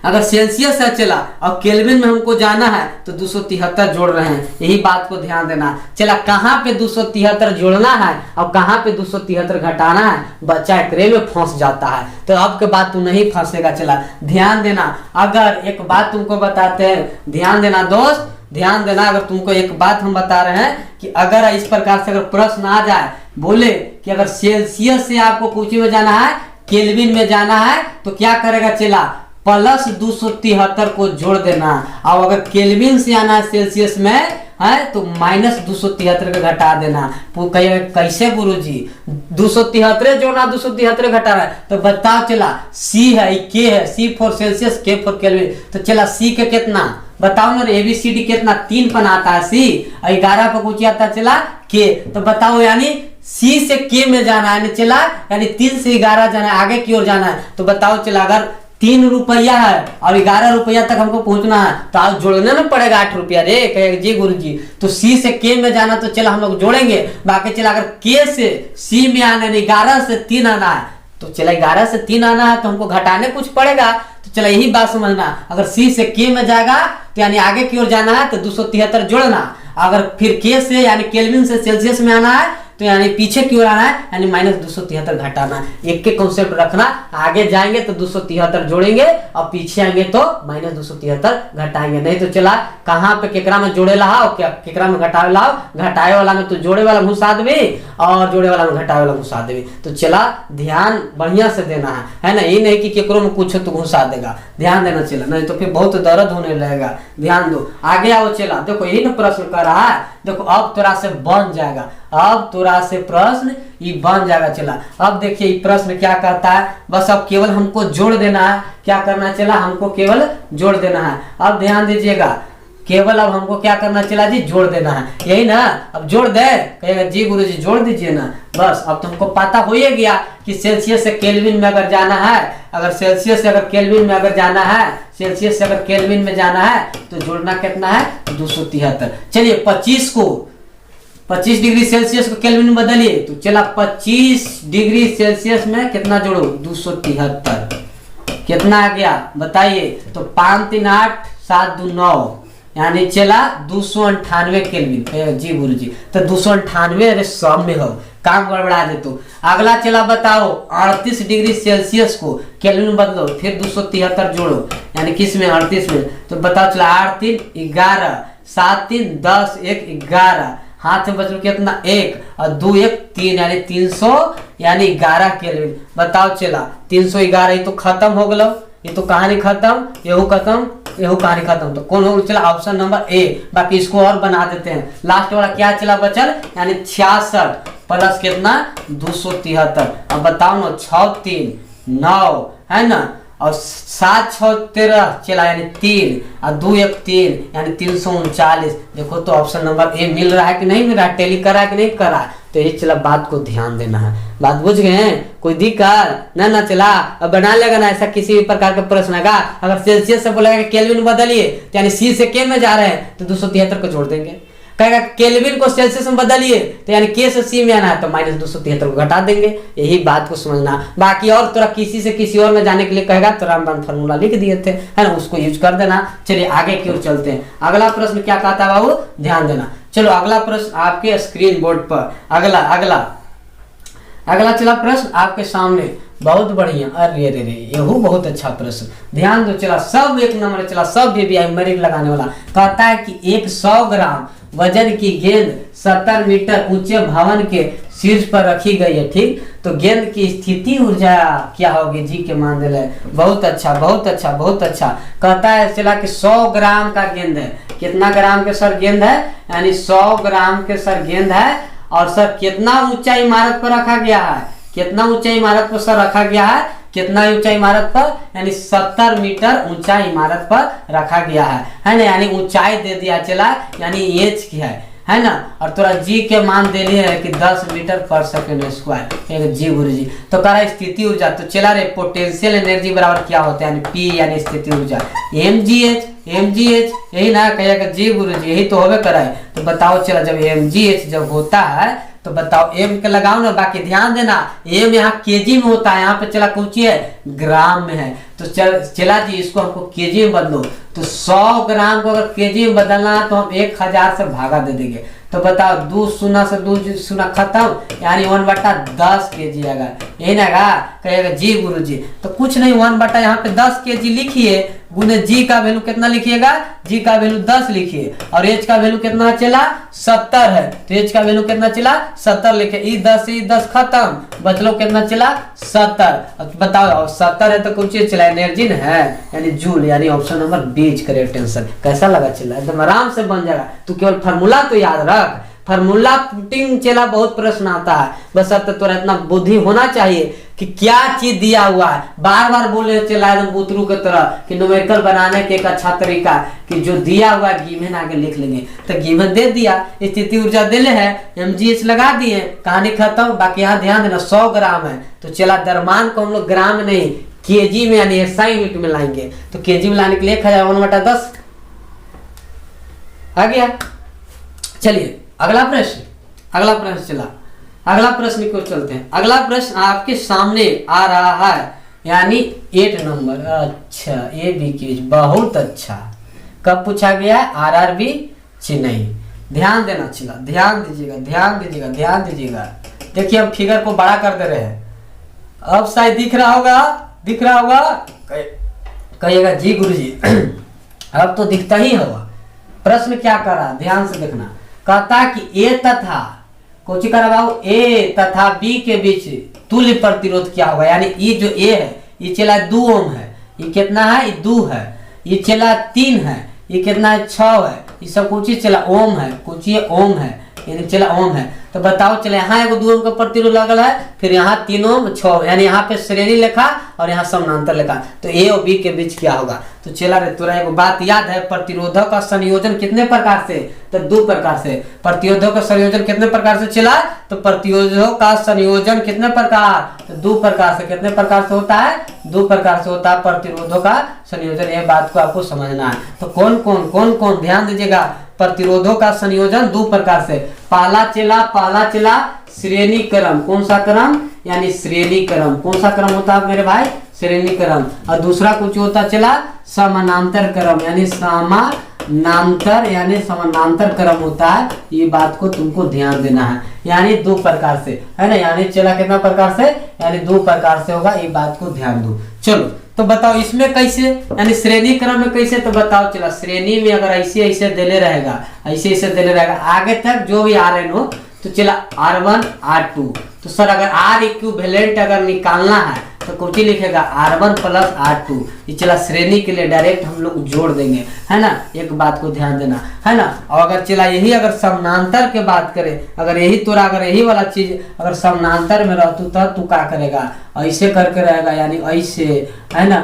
अगर सेल्सियस है चला और केल्विन में हमको जाना है तो 273 जोड़ रहे हैं, यही बात को ध्यान देना। चला कहाँ पे 273 जोड़ना है और कहाँ पे 273 घटाना है, बच्चा एकरे में फंस जाता है। तो अब के बाद तू नहीं फंसेगा। चला ध्यान देना, अगर एक बात तुमको बताते हैं, ध्यान देना दोस्त, ध्यान देना, अगर तुमको एक बात हम बता रहे हैं कि अगर इस प्रकार से अगर प्रश्न आ जाए, बोले कि अगर सेल्सियस से आपको कोची में जाना है, केल्विन में जाना है, तो क्या करेगा चला +273 को जोड़ देना, और अगर केल्विन से आना है सेल्सियस में है तो -273 का घटा देना। वो कहेगा कैसे गुरुजी 273 जोड़ना 273 घटाना है, तो बताओ चला C है, K है, C for Celsius, K for kelvin, तो चला C के कितना बताओ ना, ABCD कितना 3 पर आता है C, और 11 पर कुछ आता चला K, तो बताओ यानी C से K में जाना है, चला यानी 3 से 11 जाना है, आगे की ओर जाना है। तो बताओ चला अगर 3 रुपया है और 11 रुपया तक हमको पहुंचना है, तो आज जोड़ने में पड़ेगा 8 रुपया रे, कहेगा जी गुरुजी। तो C से K में जाना, तो चला हम लोग जोड़ेंगे, बाकी चला अगर K से C में आना है, 11 से 3 आना है, तो चला 11 से 3 आना है तो हमको घटाने कुछ पड़ेगा। तो चला यही बात समझना, अगर C से K में जाएगा तो यानी आगे की ओर जाना है तो 273 जोड़ना, अगर फिर K से यानी केल्विन से सेल्सियस में आना है तो तो यानी पीछे क्यों आना है, यानी -273 घटाना है। एक के कॉन्सेप्ट रखना, आगे जाएंगे तो 273 जोड़ेंगे और पीछे आएंगे तो -273 घटाएंगे। नहीं तो चला कहाँ पे केकरा में जोड़े लाओ, क्या केकरा में घटावे लाओ, घटाए वाला में तो जोड़े वाला घुसा देवे और जोड़े वाला में घटावे वाला घुसा देवे। तो चला ध्यान बढ़िया से देना है ना, ये नहीं कि केकरो में कुछ तो घुसा देगा, ध्यान देना चला, नहीं तो फिर बहुत दर्द होने लगेगा। ध्यान दो, आगे आओ चला, देखो यही ना प्रश्न कर रहा है, देखो अब तोरा से बन जाएगा, अब तोरा से प्रश्न ये बन जाएगा। चला अब देखिए ये प्रश्न क्या कहता है, बस अब केवल हमको जोड़ देना है, क्या करना चला, हमको केवल जोड़ देना है। अब ध्यान दीजिएगा, केवल अब हमको क्या करना चला जी, जोड़ देना है, यही ना। अब जोड़ दे, कहेगा जी गुरुजी जोड़ दीजिए ना, बस अब तुमको पता हो ही गया कि सेल्सियस से केल्विन में अगर जाना है, अगर सेल्सियस से अगर केल्विन में अगर जाना है, सेल्सियस से अगर केल्विन में जाना है तो जोड़ना कितना है 273। चलिए 25 को 25 डिग्री सेल्सियस को केल्विन में बदलिए, तो चला 25 डिग्री सेल्सियस में कितना जोड़ो 273, कितना आ गया बताइए, तो 5 3 8 7 2 9 यानी चला 298 केल्विन। जी गुरु जी, तो 298 अरे सब में हो, काम गड़बड़ा दे। तो अगला चला बताओ 38 डिग्री सेल्सियस को केल्विन बदलो, फिर 273 जोड़ो, यानी किस में 38 में, तो बताओ चला 8 3 11 7 3 10 1 11, हाथ में बचलो कितना 1 और 2 1 3 यानी 300 यानी 11 केल्विन। बताओ चला 311, ये तो खत्म हो गलो, ये तो कहानी खत्म, यहू खत्म, यहू कहानी खत्म। तो कौन हो चला ऑप्शन नंबर ए। बाकी इसको और बना देते हैं, लास्ट वाला क्या चला बचल, यानी 66 प्लस कितना 273। अब बताओ ना 6 3 9 है ना, और 7 6 13 चला यानी 3 और 2 1 3 यानी 339। देखो तो ऑप्शन नंबर ए मिल रहा है कि नहीं मिल रहा है, टेली करा है कि नहीं करा। तो ये चला बात को ध्यान देना है, बात बुझ गए हैं, कोई दिक्कत ना चला। अब बना लेगा ना ऐसा किसी भी प्रकार का प्रश्न आएगा, अगर सेल्सियस से बोलेगा कि केल्विन बदलिए तो यानी सी से के में जा रहे हैं तो 273 को जोड़ देंगे, कहेगा केल्विन को सेल्सियस में बदलिए तो यानी के से सी में आना है तो -273 को घटा देंगे। यही बात को समझना। बाकी और तोरा किसी से किसी और में जाने के लिए कहेगा तो रामबाण फार्मूला लिख दिए थे, है ना, उसको यूज कर देना। चलिए आगे की ओर चलते हैं। अगला प्रश्न क्या कहता है बाबू, ध्यान देना। चलो अगला प्रश्न आपके स्क्रीन बोर्ड पर, अगला चला प्रश्न आपके सामने, बहुत बढ़िया, अरे रे रे यहू बहुत अच्छा प्रश्न, ध्यान दो। चला सब एक नंबर, चला सब बेबी मेरिट लगाने वाला। कहता है कि एक 100 ग्राम वजन की गेंद 70 मीटर ऊंचे भवन के शीर्ष पर रखी गई है, ठीक। तो गेंद की स्थिति ऊर्जा क्या होगी, जी के मान दे। बहुत अच्छा बहुत अच्छा बहुत अच्छा। कहता है चला कि 100 ग्राम का गेंद है, कितना ग्राम के सर गेंद है, यानी 100 ग्राम के सर गेंद है। और सर कितना ऊंचा इमारत पर रखा गया है, कितना ऊंचा इमारत पर सर रखा गया है, कितना ऊंचा इमारत पर, यानी 70 मीटर ऊंचा इमारत पर रखा गया है ना, यानी ऊंचाई दे दिया चला, यानी एच की है ना। और थोड़ा जी के मान दे लिए है कि 10 मीटर पर सेकंड स्क्वायर, एक जी गुरु जी। तो कह रहा है स्थिति ऊर्जा, तो चला रे पोटेंशियल एनर्जी बराबर क्या होता है, यानी पी यानी स्थिति ऊर्जा mgh यही ना कहेगा जी गुरु जी, यही तो होवे करा है। तो बताओ चला जब mgh जब होता है तो बताओ एम के लगाओ ना। बाकी ध्यान देना एम यहाँ केजी में होता है, यहाँ पे चला कौन है ग्राम में है। तो चला जी इसको हमको केजी में बदलो, तो 100 ग्राम को अगर केजी में बदलना है तो हम 1000 से भागा दे देंगे। तो बताओ 2 शून्य से 2 शून्य खत्म, यानी 1/10 kg आएगा, यही ना कहेगा जी गुरु जी। तो कुछ नहीं 1/, यहाँ पे 10 kg लिखिए, गुने जी का वैल्यू कितना लिखिएगा, जी का वैल्यू 10 लिखिए, और एच का वैल्यू कितना चला 70 है, तो एच का वैल्यू कितना चला 70 लिखे, ई 10 खत्म, बचलो कितना चला 70। बताओ 70 है तो कुछ चीज चला एनर्जी है, यानी जूल, यानी option number B correct tension. कैसा लगा चला, एकदम आराम से बन जाएगा। तू केवल फार्मूला तो याद रख, फार्मूला पुटिंग चला बहुत प्रश्न आता है, बस अब तक तोरा इतना बुद्धि होना चाहिए कि क्या चीज दिया हुआ है। बार बार बोले चला एकदम बुतरू की तरह कि न्यूमेरिकल बनाने के एक अच्छा तरीका कि जो दिया हुआ गिवन आगे लिख लेंगे। तो गिवन दे दिया, स्थिति ऊर्जा दिले है, mgh लगा दिए, कहानी खत्म। बाकी यहाँ ध्यान देना 100 ग्राम है, तो चला द्रव्यमान को हम लोग ग्राम में नहीं केजी में यानी SI यूनिट में लाएंगे। तो केजी में लाने के लिए 1000 आ गया। चलिए अगला प्रश्न चला, अगला प्रश्न की ओर चलते हैं। अगला प्रश्न आपके सामने आ रहा है, यानी 8 नंबर। अच्छा ये भी क्यूज बहुत अच्छा, कब पूछा गया, RRB चेन्नई ध्यान देना चला, ध्यान दीजिएगा, ध्यान दीजिएगा, ध्यान दीजिएगा। देखिए हम फिगर को बड़ा कर दे रहे हैं। अब शायद दिख रहा होगा, दिख रहा होगा, कहिएगा जी गुरुजी। अब तो दिखता ही होगा। प्रश्न क्या कर रहा, ध्यान से देखना। कहता कि ए तथा कोची कर बाबू, ए तथा बी के बीच तुल्य प्रतिरोध क्या होगा। यानी ये जो ए है ये चला 2 ओम है, ये कितना है, ये 2 है, ये चला 3 है, ये कितना है 6 है, ये सब कुछ चला ओम है, कुछ ये ओम है, यानी चला ओम है। तो बताओ चले यहाँ एगो 2 ओम का प्रतिरोध लगल है, फिर यहाँ 3 ओम 6, यानी यहाँ पे श्रेणी लिखा और यहाँ समानांतर लिखा। तो ए और बी के बीच क्या होगा। तो चला रे तोरा एगो बात याद है, प्रतिरोधक का संयोजन कितने प्रकार से, तो 2 प्रकार से। प्रतिरोधक का संयोजन कितने प्रकार से चला, तो प्रतिरोधक का संयोजन कितने प्रकार, तो 2 प्रकार से। कितने प्रकार से होता है, 2 प्रकार से होता है प्रतिरोधों का संयोजन। ये बात को आपको समझना है। तो कौन कौन ध्यान दीजिएगा। प्रतिरोधों का संयोजन 2 प्रकार से। पहला चला श्रेणी क्रम। कौन सा क्रम, यानी श्रेणी क्रम। कौन सा क्रम होता है मेरे भाई, श्रेणी क्रम। और दूसरा कुछ होता चला समानांतर क्रम, यानी समानांतर क्रम होता है। ये बात को तुमको ध्यान देना है। यानी 2 प्रकार से है ना, यानी चला कितना प्रकार से, यानी 2 प्रकार से होगा। ये बात को ध्यान दो। चलो तो बताओ इसमें कैसे, यानी श्रेणी क्रम में कैसे। तो बताओ चला श्रेणी में अगर ऐसे देले रहेगा, ऐसे देले रहेगा आगे तक जो भी RN हो, तो चला R1 R2। तो सर अगर R इक्विवेलेंट अगर निकालना है तो कुछ लिखेगा R1 प्लस R2। ये चला श्रेणी के लिए डायरेक्ट हम लोग जोड़ देंगे, है ना। एक बात को ध्यान देना, है ना। और अगर चला यही अगर समानांतर के बात करें, अगर यही तोरा अगर यही वाला चीज अगर समानांतर में रहतू तब तू क्या करेगा, ऐसे करके रहेगा, यानी ऐसे, है ना,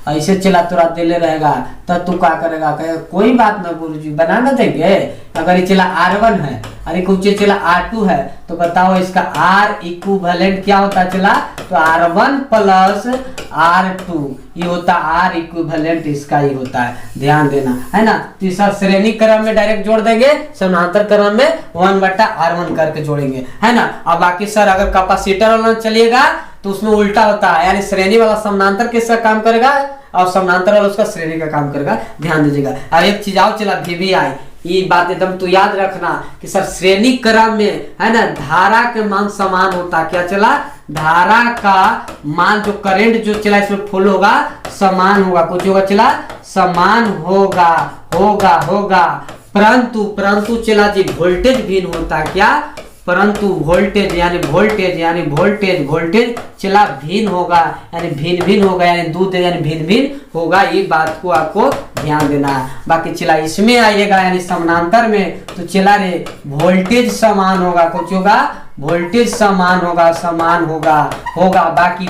ऐसे चला तोरा देले रहेगा, तब तू क्या करेगा, कहेगा कोई बात ना गुरुजी बना ना देंगे। अगर ये चला R1 है और कुछ चला R2 है, तो बताओ इसका R इक्विवेलेंट क्या होता है चला, तो R1 प्लस R2। ये होता R इक्विवेलेंट, इसका ही होता है, ध्यान देना, है ना। तीसरा श्रेणी क्रम में डायरेक्ट जोड़ देंगे, समानांतर क्रम में 1/R1 करके जोड़ेंगे, है ना। और बाकी सर अगर कैपेसिटर वाला चलिएगा तो उसमें उल्टा होता है, यानी श्रेणी वाला समानांतर किसका काम करेगा और समानांतर वाला उसका श्रेणी का काम करेगा। ध्यान दीजिएगा। अब एक चीज आओ चला VVI, ये बात एकदम तू याद रखना कि सर श्रेणी क्रम में, है ना, धारा के मान समान होता। क्या चला, धारा का मान जो करंट जो चला इसमें फुल होगा समान होगा, कुछ होगा चला समान होगा। परंतु चला जी वोल्टेज भिन्न होता। क्या, परंतु वोल्टेज चला भिन्न होगा, यानी भिन्न होगा, यानी दूध यानी भिन्न होगा। ये बात को आपको ध्यान देना है। बाकी चला इसमें आइएगा यानी समानांतर में, तो चला रे वोल्टेज समान होगा, कुछ होगा वोल्टेज समान होगा। बाकी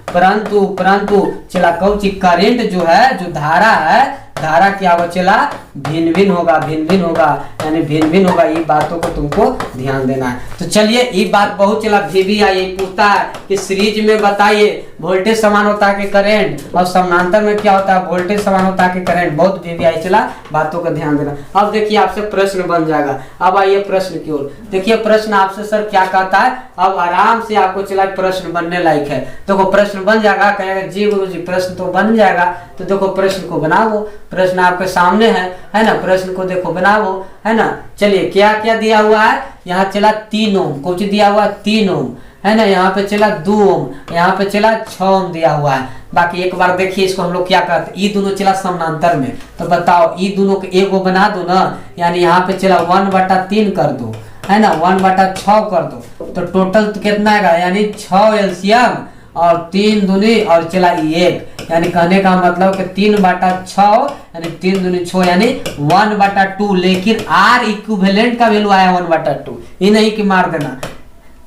परंतु चला कौची करंट जो है, जो धारा क्या होगा चला भिन्न होगा, यानी भिन्न होगा। ये बातों को तुमको ध्यान देना है। तो चलिए ये बात बहुत चला VVI पूछता है कि सीरीज में बताइए वोल्टेज समान होता है कि करंट, और समानांतर में क्या होता है वोल्टेज समान होता है कि करंट। बहुत VVI चला, बातों का ध्यान देना। अब देखिए आपसे प्रश्न बन जाएगा। अब आइए प्रश्न की ओर। देखिए प्रश्न आपसे सर क्या कहता है, अब आराम से आपको चला प्रश्न बनने लायक है। देखो प्रश्न बन जाएगा, कहेगा जी गुरुजी प्रश्न तो बन जाएगा। तो देखो प्रश्न को बनाओ, प्रश्न आपके सामने है ना, प्रश्न को देखो बनाओ, है ना। चलिए क्या क्या दिया हुआ है, यहाँ चला 3 ओम, कुछ दिया हुआ 3 ओम, है ना। यहाँ पे चला 2 ओम, यहाँ पे चला 6 ओम दिया हुआ है। बाकी एक बार देखिए इसको हम लोग क्या करते हैं, ये दोनों चला समानांतर में, तो बताओ ये दोनों के एगो बना दो ना, यानी यहाँ पे चला 1/3 कर दो, है ना, 1/6 कर दो। तो टोटल तो कितना आएगा, यानी 6 एलसीएम और 3 दूनी और चला 1, यानी कहने का मतलब कि 3/6 यानी 3 दूनी 6 यानी 1/2। लेकिन R इक्विवेलेंट का वैल्यू आया 1/2, ये नहीं कि मार देना।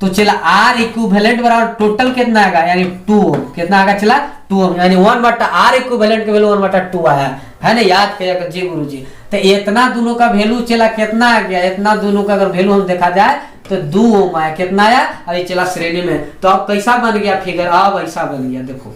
तो चला R इक्विवेलेंट बराबर टोटल कितना आएगा, यानी 2 ओम। कितना आएगा चला 2 ओम, यानी R इक्विवेलेंट का वैल्यू 1/2 आया है ना। याद किया जी गुरुजी। तो इतना दोनों का वैल्यू चला कितना आ गया, इतना दोनों का अगर वैल्यू हम देखा जाए तो 2 ओम आया। कितना आया, अभी चला श्रेणी में। तो अब कैसा बन गया फिगर, अब ऐसा बन गया देखो,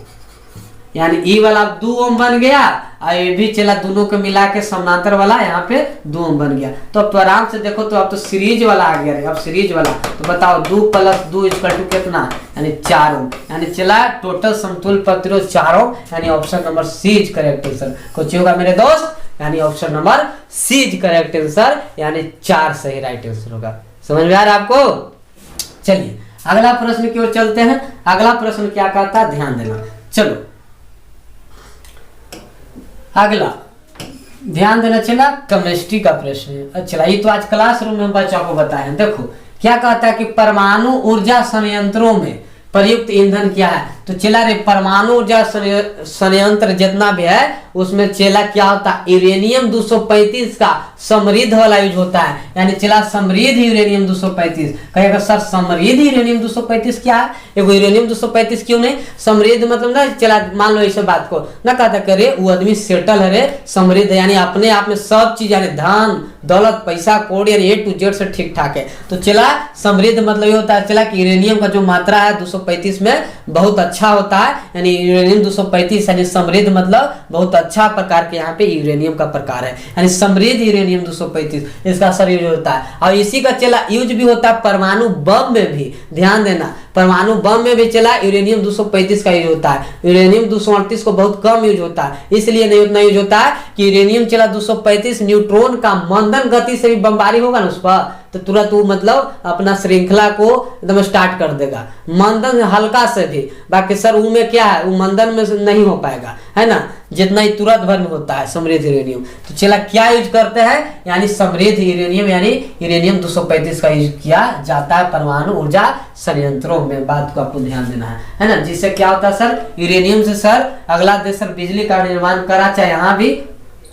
यानी ई वाला 2 ओम बन गया और ये भी चला दोनों को मिला के समानांतर वाला यहाँ पे 2 ओम बन गया। तो अब तो आराम से देखो, तो अब तो सीरीज वाला आ गया। अब सीरीज वाला तो बताओ 2 + 2 = कितना, यानी 4 ओम, यानी चला टोटल समतुल्य प्रतिरोध 4 ओम, यानी option number C is correct answer. कुछ होगा मेरे दोस्त, यानी option number C is correct answer, यानी 4 सही राइट आंसर होगा। समझ में आ रहा है आपको? चलिए अगला प्रश्न की ओर चलते हैं। अगला प्रश्न क्या कहता है, ध्यान देना। चलो अगला ध्यान देना, चला केमिस्ट्री का प्रश्न है। अच्छा ये तो आज क्लासरूम में बच्चों को बताया। देखो क्या कहता है कि परमाणु ऊर्जा संयंत्रों में प्रयुक्त ईंधन क्या है। तो चला रे परमाणु ऊर्जा संयंत्र जितना भी है उसमें चला क्या होता है, यूरेनियम 235 का समृद्ध वाला यूज होता है। यानी चला समृद्ध यूरेनियम 235। कहेगा सर समृद्ध यूरेनियम 235 क्या है? एगो यूरेनियम 235 क्यों नहीं? समृद्ध मतलब ना, चला मान लो इस बात को ना कहता करे वो आदमी सेटल है रे, समृद्ध यानी अपने आप में सब चीज, यानी धन दौलत पैसा कौड़ी यानी A to Z से ठीक ठाक है। तो चला समृद्ध मतलब ये होता है चला कि यूरेनियम का जो मात्रा है 235 में बहुत अच्छा होता है। यानी यूरेनियम 235 यानी समृद्ध मतलब बहुत अच्छा प्रकार के यहाँ पे यूरेनियम का प्रकार है, यानी समृद्ध यूरेनियम 235 इसका सर यूज होता है। और इसी का चला यूज भी होता है परमाणु बम में भी। ध्यान देना परमाणु बम में भी चला यूरेनियम 235 का यूज होता है। यूरेनियम 238 को बहुत कम यूज होता है, इसलिए नहीं उतना यूज होता है कि यूरेनियम चला 235 न्यूट्रॉन का मंदन गति से भी बमबारी होगा ना उस पर, तो तुरंत वो मतलब अपना श्रृंखला को एकदम स्टार्ट कर देगा, मंदन हल्का से भी। बाकी सर वो में क्या है, वो मंदन में नहीं हो पाएगा, है ना, जितना ही तुरंत भर में होता है समृद्ध यूरेनियम। तो चला क्या यूज करते हैं, यानी समृद्ध यूरेनियम यानी यूरेनियम 235 का यूज किया जाता है परमाणु ऊर्जा संयंत्रों में। बात को आपको ध्यान देना है ना। जिससे क्या होता है सर, यूरेनियम से सर अगला देश सर बिजली का निर्माण करा, चाहे यहाँ भी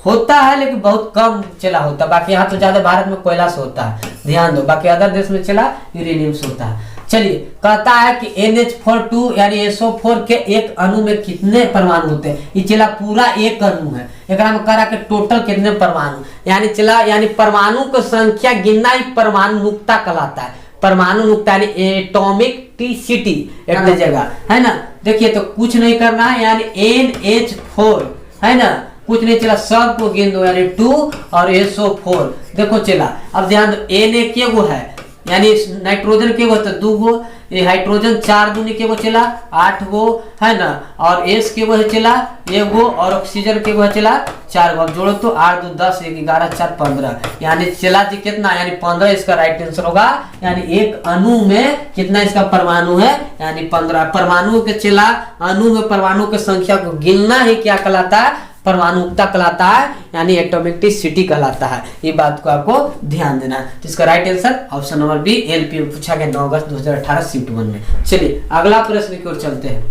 होता है लेकिन बहुत कम चला होता है। बाकी यहाँ तो ज्यादा भारत में कोयला से होता है, ध्यान दो। बाकी अदर देश में चला यूरेनियम से होता है। चलिए कहता है कि NH42 यानी SO4 के एक अणु में कितने परमाणु होते हैं। ये चला पूरा एक अणु है, एक में करा के टोटल कितने परमाणु, यानी चला यानी परमाणु की संख्या गिनना ही परमाणु नुक्ता कहलाता है। परमाणु नुक्ता यानी एटॉमिकटिसिटी एक जगह, है ना। देखिए तो कुछ नहीं करना है, यानी NH4 है ना, कुछ नहीं चला सबको गिन दो, यानी 2 और SO4। देखो चला अब ध्यान दो, Na के गो है यानी नाइट्रोजन के गो तो 2 गो, ये हाइड्रोजन 4 दूनी के गो चला 8 गो, है ना, और S के गो है चला 1 गो, और ऑक्सीजन के गो है चला 4 गो। जोड़ो तो 8 2 10 1 11 4 15, यानी चला जी कितना, यानी 15 इसका राइट आंसर होगा। यानी एक अणु में कितना इसका परमाणु है, यानी 15 परमाणु के चला अणु में परमाणु की संख्या को गिनना ही क्या कहलाता है, परमाणुकता कहलाता है, यानी एटॉमिकटिसिटी कहलाता है। ये बात को आपको ध्यान देना है। तो इसका right answer option number B LP में पूछा गया 9 अगस्त 2018 शिफ्ट 1 में। चलिए अगला प्रश्न की ओर चलते हैं।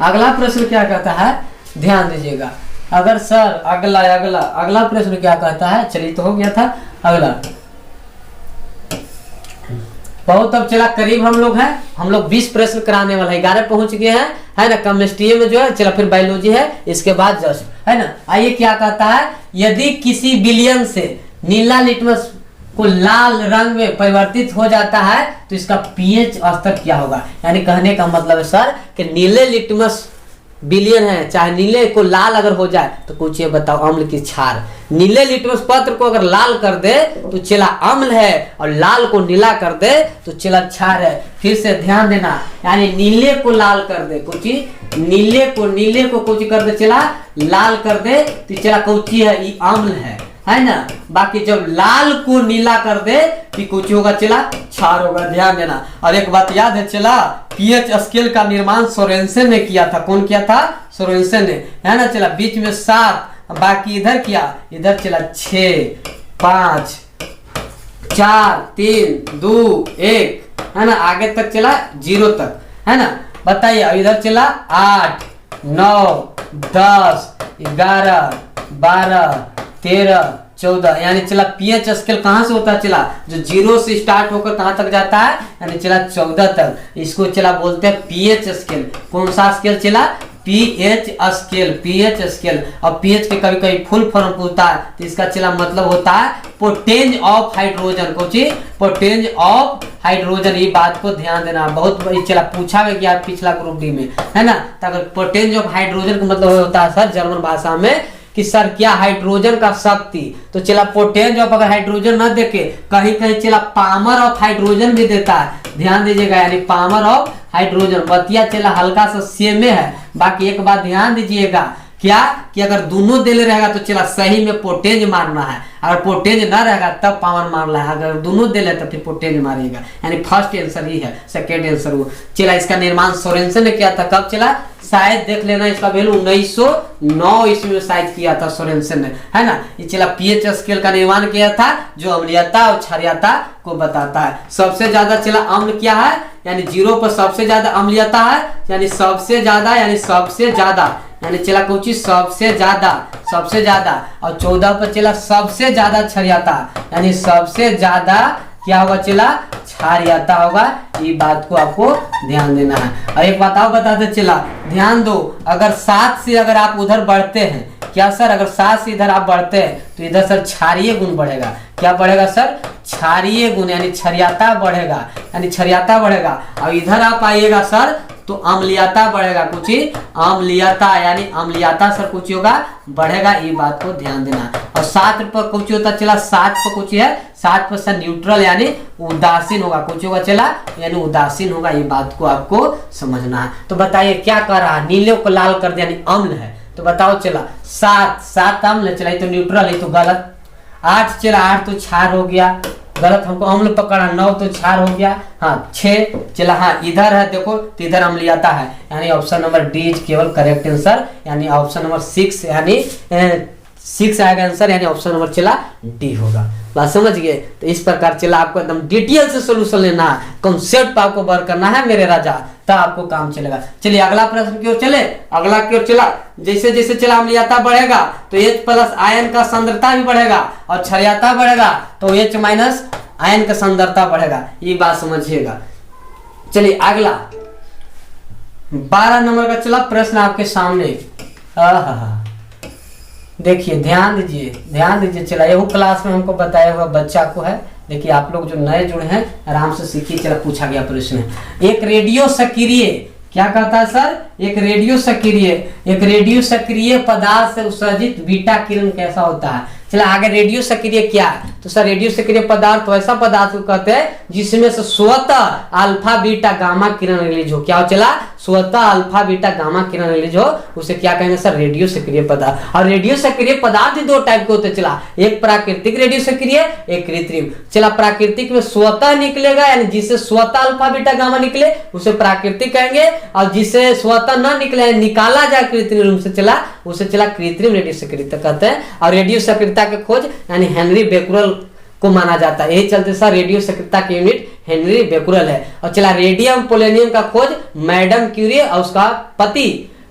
अगला प्रश्न क्या कहता है, ध्यान दीजिएगा। अगर सर अगला प्रश्न क्या कहता है, चलिए तो हो गया था अगला बहुत अब चला करीब हम लोग हैं, हम लोग 20 प्रश्न कराने वाला है, 11 पहुंच गए हैं, है ना। केमिस्ट्री में जो है चला फिर बायोलॉजी है, इसके बाद जस्ट, है ना। आइए क्या कहता है, यदि किसी विलयन से नीला लिटमस को लाल रंग में परिवर्तित हो जाता है तो इसका पीएच स्तर क्या होगा। यानी कहने का मतलब है सर कि नीले लिटमस विलयन है, चाहे नीले को लाल अगर हो जाए तो कुछ ये बताओ, अम्ल की क्षार। नीले लिटमस पत्र को अगर लाल कर दे तो चला अम्ल है, और लाल को नीला कर दे तो चला क्षार है। फिर से ध्यान देना, यानी नीले को लाल कर दे कुछ, नीले को कुछ कर दे चला लाल कर दे तो चला कुछ है, ये अम्ल है ना। बाकी जब लाल को नीला कर दे तो कुछ होगा चला क्षार होगा, ध्यान देना। और एक बात याद है चला, पीएच स्केल का निर्माण सोरेनसन ने किया था। कौन किया था, सोरेनसन ने, है ना। चला बीच में 7, बाकी इधर किया, इधर चला 6 5 4 3 2 1, है ना। आगे तक चला 0 तक, है ना। बताइए इधर चला 8 9 10 11 12 13 14, यानी चला पीएच स्केल कहां से होता है, चला जो 0 से स्टार्ट होकर कहां तक जाता है, यानी चला 14 तक। इसको चला बोलते हैं पीएच स्केल। कौन सा स्केल चला, पीएच स्केल। और पीएच के कभी कभी फुल फॉर्म पूछता है तो इसका चला मतलब होता है पोटेंज ऑफ हाइड्रोजन। कोची, पोटेंज ऑफ हाइड्रोजन। ये बात को ध्यान देना, बहुत चला पूछा गया पिछला ग्रुप डी में, है ना। तो अगर पोटेंज ऑफ हाइड्रोजन का मतलब होता है सर जर्मन भाषा में कि सर क्या हाइड्रोजन का शक्ति। तो चला पोटेंज ऑफ अगर हाइड्रोजन न देके कहीं कहीं चला पावर ऑफ हाइड्रोजन भी देता है, ध्यान दीजिएगा। यानी पावर ऑफ हाइड्रोजन बतिया चला हल्का सा सेम है। बाकी एक बात ध्यान दीजिएगा क्या कि अगर दोनों दिले रहेगा तो चला सही में पोटेंज मारना है, अगर पोटेंज ना रहेगा तब पावर मारना है, अगर दोनों दिले तो फिर पोटेंज मारिएगा। यानी फर्स्ट आंसर ही है, सेकेंड आंसर वो। चला इसका निर्माण सोरेनसन ने किया था, कब चला शायद देख लेना, इसका वैल्यू 1909 ईस्वी में शायद किया था सोरेनसन ने, है ना। ये चला पीएच स्केल का निर्माण किया था जो अम्लीयता और क्षारीयता को बताता है। सबसे ज्यादा चला अम्ल क्या है, यानी 0 पर सबसे ज्यादा अम्लीयता है, यानी सबसे ज्यादा यानी चला कुछ सबसे ज्यादा और 14 पर चला सबसे ज्यादा क्षारीयता, यानी सबसे ज्यादा क्या होगा चला क्षारीयता होगा। ये बात को आपको ध्यान देना है। और एक बात और बताते चला, ध्यान दो, अगर 7 से अगर आप उधर बढ़ते हैं, क्या सर अगर 7 से इधर आप बढ़ते हैं तो इधर सर क्षारीय गुण बढ़ेगा। क्या बढ़ेगा सर, क्षारीय गुण, यानी क्षारीयता बढ़ेगा, यानी क्षारीयता बढ़ेगा। और इधर आप आइएगा सर तो अम्लीयता बढ़ेगा, कुछ ही अम्लीयता, यानी अम्लीयता सर कुछ होगा बढ़ेगा। ये बात को ध्यान देना। और 7 पर कुछ होता चला, 7 पर कुछ है, 7 पर सर न्यूट्रल यानी उदासीन होगा, कुछ होगा चला यानी उदासीन होगा। ये बात को आपको समझना है। तो बताइए क्या कर रहा है, नीले को लाल कर दिया यानी अम्ल है, तो बताओ चला 7 अम्ल चला, तो न्यूट्रल है तो गलत। 8 चला, 8 तो क्षार हो गया, गलत, हमको अम्ल पकड़ा। 9 तो क्षार हो गया, हाँ 6 चला, हाँ इधर है देखो तो इधर अम्लीयता है, यानी ऑप्शन नंबर डी इज केवल करेक्ट आंसर, यानी ऑप्शन नंबर 6 यानी 6 आएगा आंसर, यानी ऑप्शन नंबर चला डी होगा। बात समझ गए। तो इस प्रकार चला आपको एकदम डिटेल से सोल्यूशन लेना है, कॉन्सेप्ट आपको वर्क करना है मेरे राजा, तब आपको काम चलेगा। चलिए अगला प्रश्न की ओर चले। अगला की ओर चला, जैसे जैसे चला अम्लीयता बढ़ेगा तो H+ आयन का सांद्रता भी बढ़ेगा और क्षारीयता बढ़ेगा तो H- आयन का सांद्रता बढ़ेगा। ये बात समझिएगा। चलिए अगला 12 नंबर का चला प्रश्न आपके सामने। देखिए ध्यान दीजिए। चला ये क्लास में हमको बताया हुआ बच्चा को है। देखिए आप लोग जो नए जुड़े हैं आराम से सीखिए। चला पूछा गया प्रश्न, एक रेडियो सक्रिय, क्या कहता है सर, एक रेडियो सक्रिय पदार्थ से उत्सर्जित बीटा किरण कैसा होता है। चला आगे रेडियो सक्रिय क्या है, तो सर रेडियो सक्रिय पदार्थ वैसा पदार्थ को कहते हैं जिसमें से स्वतः अल्फा बीटा गामा किरण रिलीज हो। क्या हो चला, स्वतः अल्फा बीटा गामा किरण रिलीज हो, उसे क्या कहेंगे सर, रेडियो सक्रिय पदार्थ। और रेडियो सक्रिय पदार्थ ही 2 टाइप के होते हैं। चला एक प्राकृतिक रेडियो सक्रिय, एक कृत्रिम। चला प्राकृतिक में स्वतः निकलेगा, यानी जिससे स्वतः अल्फा बीटा गामा निकले उसे प्राकृतिक कहेंगे, और जिसे स्वतः न निकले निकाला जाए कृत्रिम रूप से चला उसे चला कृत्रिम रेडियो सक्रियता कहते हैं। और रेडियो सक्रियता के खोज यानी हेनरी बेकुरल को माना जाता है। यही चलते सर रेडियो सक्रियता की यूनिट हेनरी बेकुरल है। और चला रेडियम पोलोनियम का खोज मैडम क्यूरी और उसका पति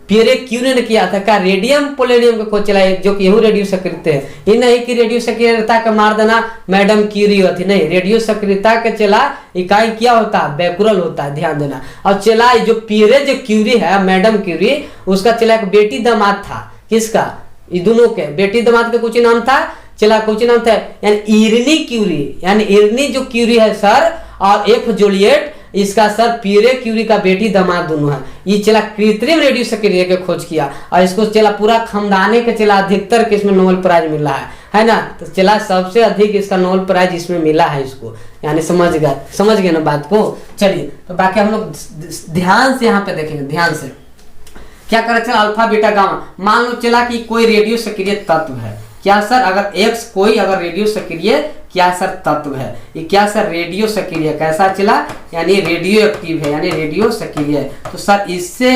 पियरे क्यूरी ने किया था। क्या रेडियम पोलोनियम का खोज चला जो कि यही रेडियो सक्रियता है। ये नहीं कि रेडियो सक्रियता का मार देना मैडम क्यूरी होती, नहीं, रेडियो सक्रियता के चला इकाई क्या होता है, बेकुरल होता है, ध्यान देना। और चला जो पियरे जो क्यूरी है मैडम क्यूरी, उसका चला एक बेटी दामाद था, किसका, ये दोनों के बेटी दामाद का कुछ नाम था, चला कुछ नाम था, यानी इरनी क्यूरी, यानी इरनी जो क्यूरी है सर और एफ जूलियट, इसका सर पियरे क्यूरी का बेटी दामाद दोनों है। ये चला कृत्रिम रेडियो सक्रिय के खोज किया और इसको चला पूरा खानदाने के चला अधिकतर के इसमें नोबेल प्राइज मिला है ना। तो चला सबसे अधिक इसका नोबेल प्राइज इसमें मिला है इसको, यानी समझ गए ना बात को। चलिए तो बाकी हम लोग ध्यान से यहाँ पे देखेंगे, ध्यान से क्या करें। चला अल्फा बीटा गामा, मान लो चला कि कोई रेडियो सक्रिय तत्व है, क्या सर, अगर एक्स कोई अगर रेडियो सक्रिय क्या सर तत्व है, ये क्या सर रेडियो सक्रिय कैसा चला, यानी रेडियो एक्टिव है, यानी रेडियो सक्रिय है। तो सर इससे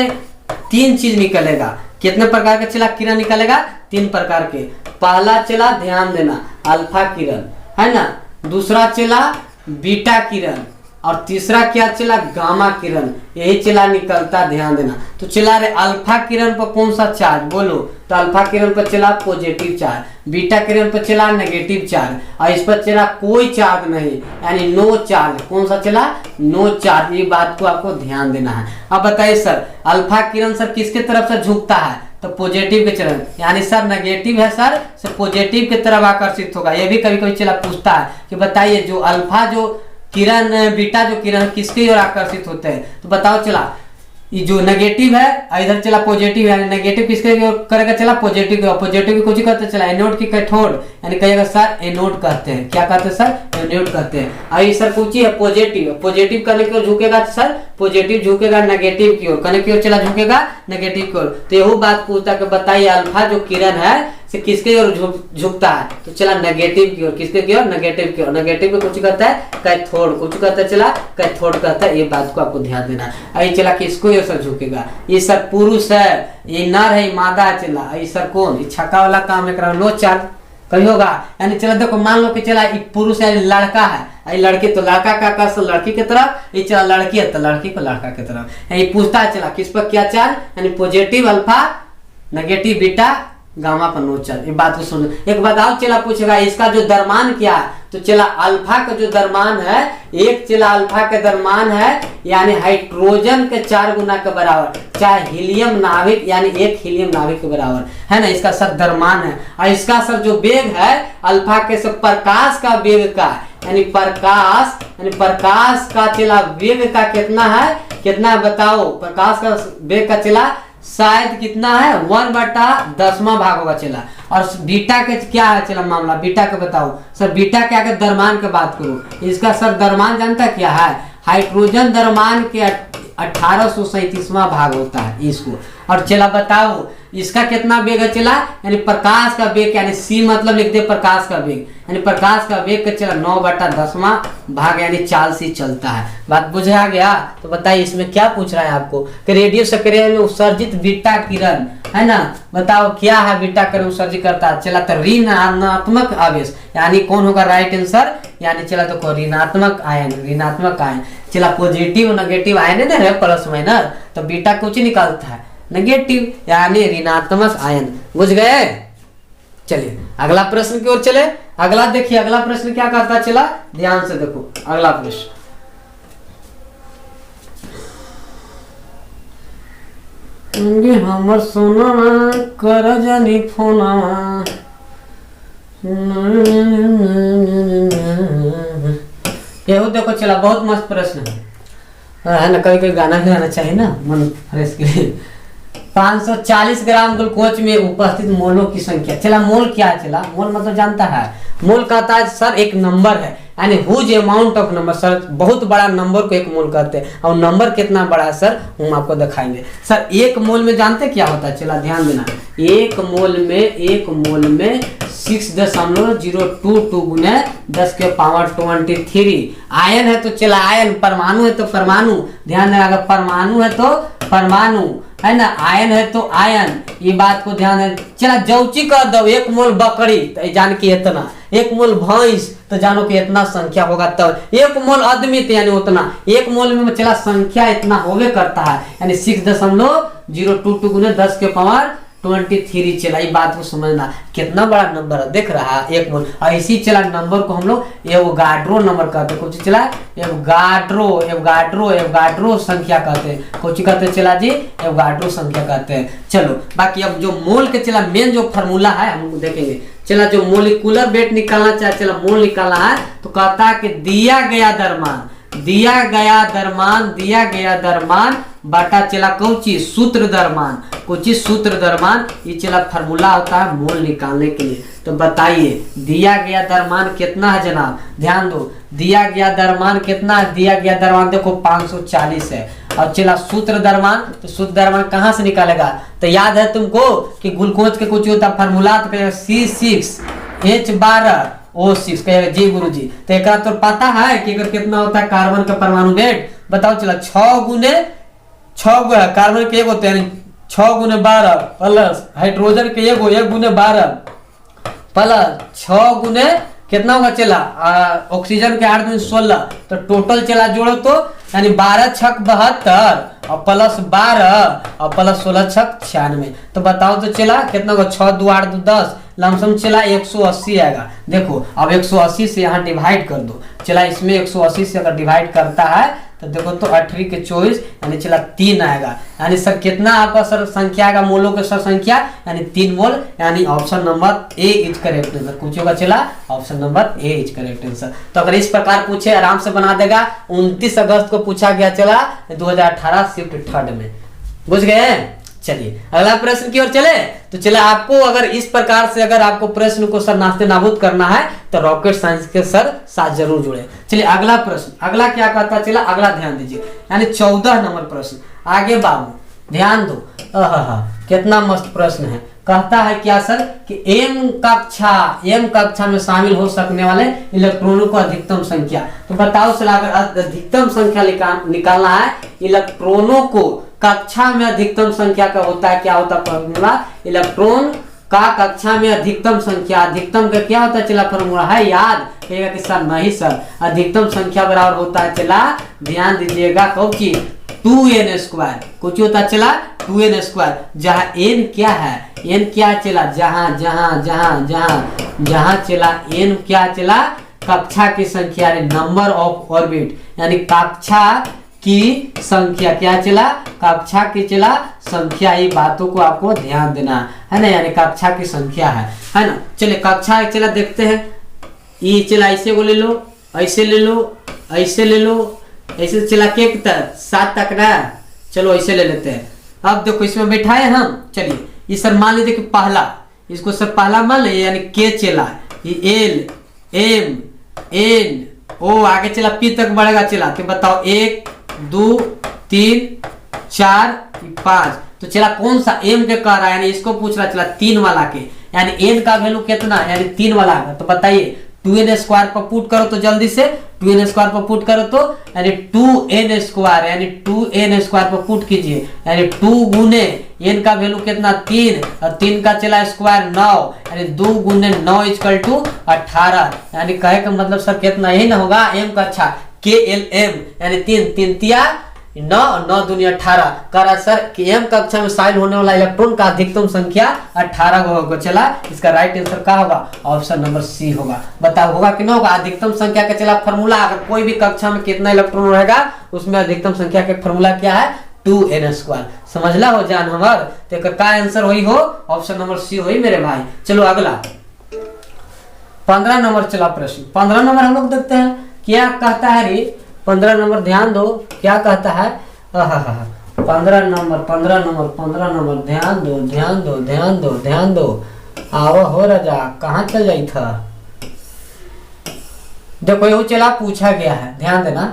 3 चीज निकलेगा। कितने प्रकार का चला किरण निकलेगा, 3 प्रकार के। पहला चला ध्यान देना अल्फा किरण है ना, दूसरा चला बीटा किरण और तीसरा क्या चला गामा किरण, यही चला निकलता, ध्यान देना। तो चला रे अल्फा किरण पर कौन सा चार्ज बोलो, तो अल्फा किरण पर चला पॉजिटिव चार्ज, बीटा किरण पर चला नेगेटिव चार्ज और इस पर चला कोई चार्ज नहीं, यानी नो चार्ज। कौन सा चला, नो चार्ज। ये बात को आपको ध्यान देना है। अब बताइए सर अल्फा किरण सर किसके तरफ से झुकता है, तो पॉजिटिव के चरण, यानी सर नेगेटिव है सर पॉजिटिव की तरफ आकर्षित होगा। ये भी कभी कभी चला पूछता है कि बताइए जो अल्फा जो किरण बीटा जो किरण किसकी ओर आकर्षित होते हैं, तो बताओ चला ये जो नेगेटिव है इधर चला पॉजिटिव है, नेगेटिव किसके करेगा चला पॉजिटिव, पॉजिटिव कुछ कहते हैं चला एनोड की कैथोड, यानी कहेगा सर एनोड कहते हैं। क्या कहते हैं सर, एनोड कहते हैं। आई सर पूछी है पॉजिटिव, पॉजिटिव करने की ओर झुकेगा सर पॉजिटिव झुकेगा नेगेटिव की ओर, कने की ओर चला झुकेगा नेगेटिव की ओर। तो यही बात पूछता कि बताइए अल्फा जो किरण है से किसके ओर झुकता है, तो चला नेगेटिव की ओर, किसके की ओर नेगेटिव की ओर। नेगेटिव में कुछ कहता है कैथोड, कुछ कहता है चला कैथोड कहता है, ये बात को आपको ध्यान देना। आई चला किसको ये सर झुकेगा, ये सर पुरुष है, ये नर है, मादा चला, ये सर कौन, ये छक्का वाला काम है, लो चाल कहीं होगा। यानी चला देखो मान लो कि चला एक पुरुष है लड़का है, ये लड़की, तो लड़का का आकर्षण लड़की की तरफ, ये चला लड़की है तो लड़की को लड़का की तरफ। ये पूछता है चला किस पर क्या चाल, यानी positive alpha negative beta gamma पर नो चाल। ये बात को सुनो। एक बात और चला पूछेगा इसका जो द्रव्यमान क्या है, तो चला अल्फा का जो द्रव्यमान है, एक चला अल्फा का द्रव्यमान है यानी हाइड्रोजन के 4 गुना के बराबर, चाहे हीलियम नाभिक यानी एक हीलियम नाभिक के बराबर है ना, इसका सर द्रव्यमान है। और इसका सर जो वेग है अल्फा के सब प्रकाश का वेग का, यानी प्रकाश का चला वेग का कितना है, कितना बताओ, प्रकाश का वेग का चला शायद कितना है 1/10 भाग होगा चला। और बीटा के क्या है चला मामला, बीटा का बताओ सर, बीटा के आगे द्रव्यमान की बात करो, इसका सर द्रव्यमान जानता क्या है, हाइड्रोजन द्रव्यमान के 1837वां भाग होता है इसको। और चला बताओ इसका कितना वेग है चला, यानी प्रकाश का वेग, यानी सी मतलब लिख दे प्रकाश का वेग, यानी प्रकाश का वेग का चला 9/10वां भाग, यानी चाल से चलता है। बात बुझा गया। तो बताइए इसमें क्या पूछ रहा है आपको कि रेडियो सक्रिय में उत्सर्जित बीटा किरण है ना, बताओ क्या है बीटा किरण उत्सर्जित करता है, चला तो ऋणात्मक आवेश, यानी कौन होगा राइट आंसर, यानी चला तो ऋणात्मक आयन, ऋणात्मक आयन। चला पॉजिटिव नेगेटिव आयन है ना प्लस माइनस, तो बीटा कुछ निकालता है नेगेटिव यानी ऋणात्मक आयन। बुझ गए। चलिए अगला प्रश्न की ओर चले। अगला देखिए अगला प्रश्न क्या करता, चला ध्यान से देखो अगला प्रश्न। हमर सोना कर जानी फोना, ये देखो चला बहुत मस्त प्रश्न है ना, कभी कभी गाना भी आना चाहिए ना मन फ्रेश के लिए। 540 ग्राम ग्लूकोज में उपस्थित मोलों की संख्या, चला मोल क्या है, चला मोल मतलब जानता है, मोल कहता है सर एक नंबर है, यानी huge amount of number, sir बहुत बड़ा नंबर को एक मोल कहते हैं, और नंबर कितना बड़ा है सर हम आपको दिखाएंगे। सर एक मोल में जानते क्या होता है, चला ध्यान देना, एक मोल में 6.022 गुने 10 के पावर 23 आयन है, तो चला आयन, परमाणु है तो परमाणु, ध्यान देना अगर परमाणु है तो परमाणु है ना, आयन है तो आयन, ये बात को ध्यान देना। चला जौची कर दो, एक मोल बकरी तो जान के इतना, एक मोल भैंस तो जानो कि इतना संख्या होगा, तब एक मोल आदमी तो यानी उतना, एक मोल में चला संख्या इतना होवे करता है, यानी 6.022 गुने 10 के पावर 23। चला ये बात को समझना कितना बड़ा नंबर है, देख रहा है एक मोल। और इसी चला नंबर को हम लोग एवोगाड्रो नंबर कहते हैं, कुछ चला एवोगाड्रो संख्या कहते हैं, कुछ कहते हैं चला जी एवोगाड्रो संख्या कहते हैं। चलो बाकी अब जो मोल के चला मेन जो फार्मूला है हम देखेंगे। चला जो मोलिकुलर वेट निकालना चाहे, चला मोल निकालना है तो कहता है कि दिया गया द्रव्यमान बाटा चला कौची सूत्र द्रव्यमान, ये चला फार्मूला होता है मोल निकालने के लिए। तो बताइए दिया गया द्रव्यमान कितना है जनाब, ध्यान दो, दिया गया द्रव्यमान कितना है, दिया गया द्रव्यमान देखो 540 है। और चला सूत्र द्रव्यमान, तो सूत्र द्रव्यमान कहाँ से निकालेगा, तो याद है तुमको कि ग्लूकोज के कुछ होता फार्मूला, तो कहेगा C6H12O6 कहेगा जी गुरुजी। तो एक तो पता है कि कितना होता है कार्बन का परमाणु वेट, बताओ चला 6 गुने कार्बन के एक होते हैं 6 गुने 12 प्लस हाइड्रोजन के एक 1 गुने 12 प्लस 6 गुने कितना होगा चला ऑक्सीजन के 8 गुने 16, तो टोटल चला जोड़ो तो यानी 12 छक 72 और प्लस 12 और प्लस 16 छक 96। तो बताओ तो चला कितना होगा, 6 2 8 2 10 लमसम चला 180 आएगा। देखो अब 180 से यहाँ डिवाइड कर दो, चला इसमें 180 से अगर डिवाइड करता है तो देखो तो 18 के 24 यानी चला 3 आएगा, यानी सर कितना आपका सर संख्या आएगा मोलों के सर संख्या, यानी 3 मोल, यानी option number A is correct answer. कुछ होगा चला option number A is correct answer. तो अगर इस प्रकार पूछे आराम से बना देगा। 29 अगस्त को पूछा गया चला 2018 शिफ्ट 3rd में, बुझ गए। चलिए अगला प्रश्न की ओर चले। तो चले, आपको अगर इस प्रकार से अगर आपको प्रश्न को सर नास्ते नाबूद करना है तो रॉकेट साइंस के सर साथ जरूर जुड़े। चलिए अगला प्रश्न, अगला क्या कहता है, चला अगला ध्यान दीजिए, यानी 14 नंबर प्रश्न। आगे बाबू ध्यान दो, कितना मस्त प्रश्न है। कहता है क्या सर कि एम कक्षा में शामिल हो सकने वाले इलेक्ट्रॉनों को अधिकतम संख्या। तो बताओ चला, अगर अधिकतम संख्या निकालना है इलेक्ट्रॉनों को, कक्षा में अधिकतम संख्या का होता है, क्या होता है फॉर्मूला, इलेक्ट्रॉन का कक्षा में अधिकतम संख्या, अधिकतम का क्या होता है चला फॉर्मूला है याद, कहेगा कि सर नहीं सर, अधिकतम संख्या बराबर होता है चला, ध्यान दीजिएगा कौची, 2n²। कुछ होता है चला 2n², जहाँ n क्या है, n क्या चला, जहाँ चला n क्या चला, कक्षा की संख्या नंबर ऑफ ऑर्बिट, यानी कक्षा की संख्या क्या चला, कक्षा की चला संख्या। ये बातों को आपको ध्यान देना है ना, यानी कक्षा की संख्या है ना। चलिए कक्षा चला देखते हैं, ये चला ऐसे को ले लो, ऐसे ले लो, ऐसे ले लो, ऐसे चला के तक 7 तक ना, चलो ऐसे ले लेते हैं। अब देखो इसमें बैठाए हम, चलिए ये सर मान लीजिए कि पहला, इसको सर पहला मान ले, यानी के चला, ये एल एम एन ओ, आगे चला पी तक बढ़ेगा चला। तो बताओ 1 2 3 4 5, तो चला कौन सा एम के कह रहा है, यानी इसको पूछ रहा चला 3 वाला के, यानी एन का वैल्यू कितना, यानी 3 वाला। तो बताइए 2n² पर पुट करो तो जल्दी से 2n² पर पुट करो तो, यानी 2n², यानी 2n² पर पुट कीजिए, यानी 2 गुने n का वैल्यू कितना 3, और 3 का चला स्क्वायर 9, यानी 2 गुने 9 = 18, यानी कहे का मतलब सर कितना, यही ना होगा m कक्षा KLM, यानी 3 तिया 9 9 दूनी 18। कह रहा सर कि m कक्षा में शामिल होने वाला इलेक्ट्रॉन का अधिकतम संख्या 18 होगा। चला इसका राइट आंसर क्या होगा, ऑप्शन नंबर सी होगा। बताओ होगा कि ना होगा, अधिकतम संख्या का चला फॉर्मूला, अगर कोई भी कक्षा में कितना इलेक्ट्रॉन रहेगा उसमें अधिकतम संख्या का फॉर्मूला क्या है, 2n²। समझला हो जान हमार, तो का आंसर वही हो, ऑप्शन नंबर सी होई मेरे भाई। चलो अगला 15 नंबर चला प्रश्न। 15 नंबर हम लोग देखते हैं क्या कहता है रे, 15 नंबर ध्यान दो क्या कहता है, 15 नंबर ध्यान दो, आओ हो राजा, कहाँ चल जाई था। देखो ये चला पूछा गया है, ध्यान देना,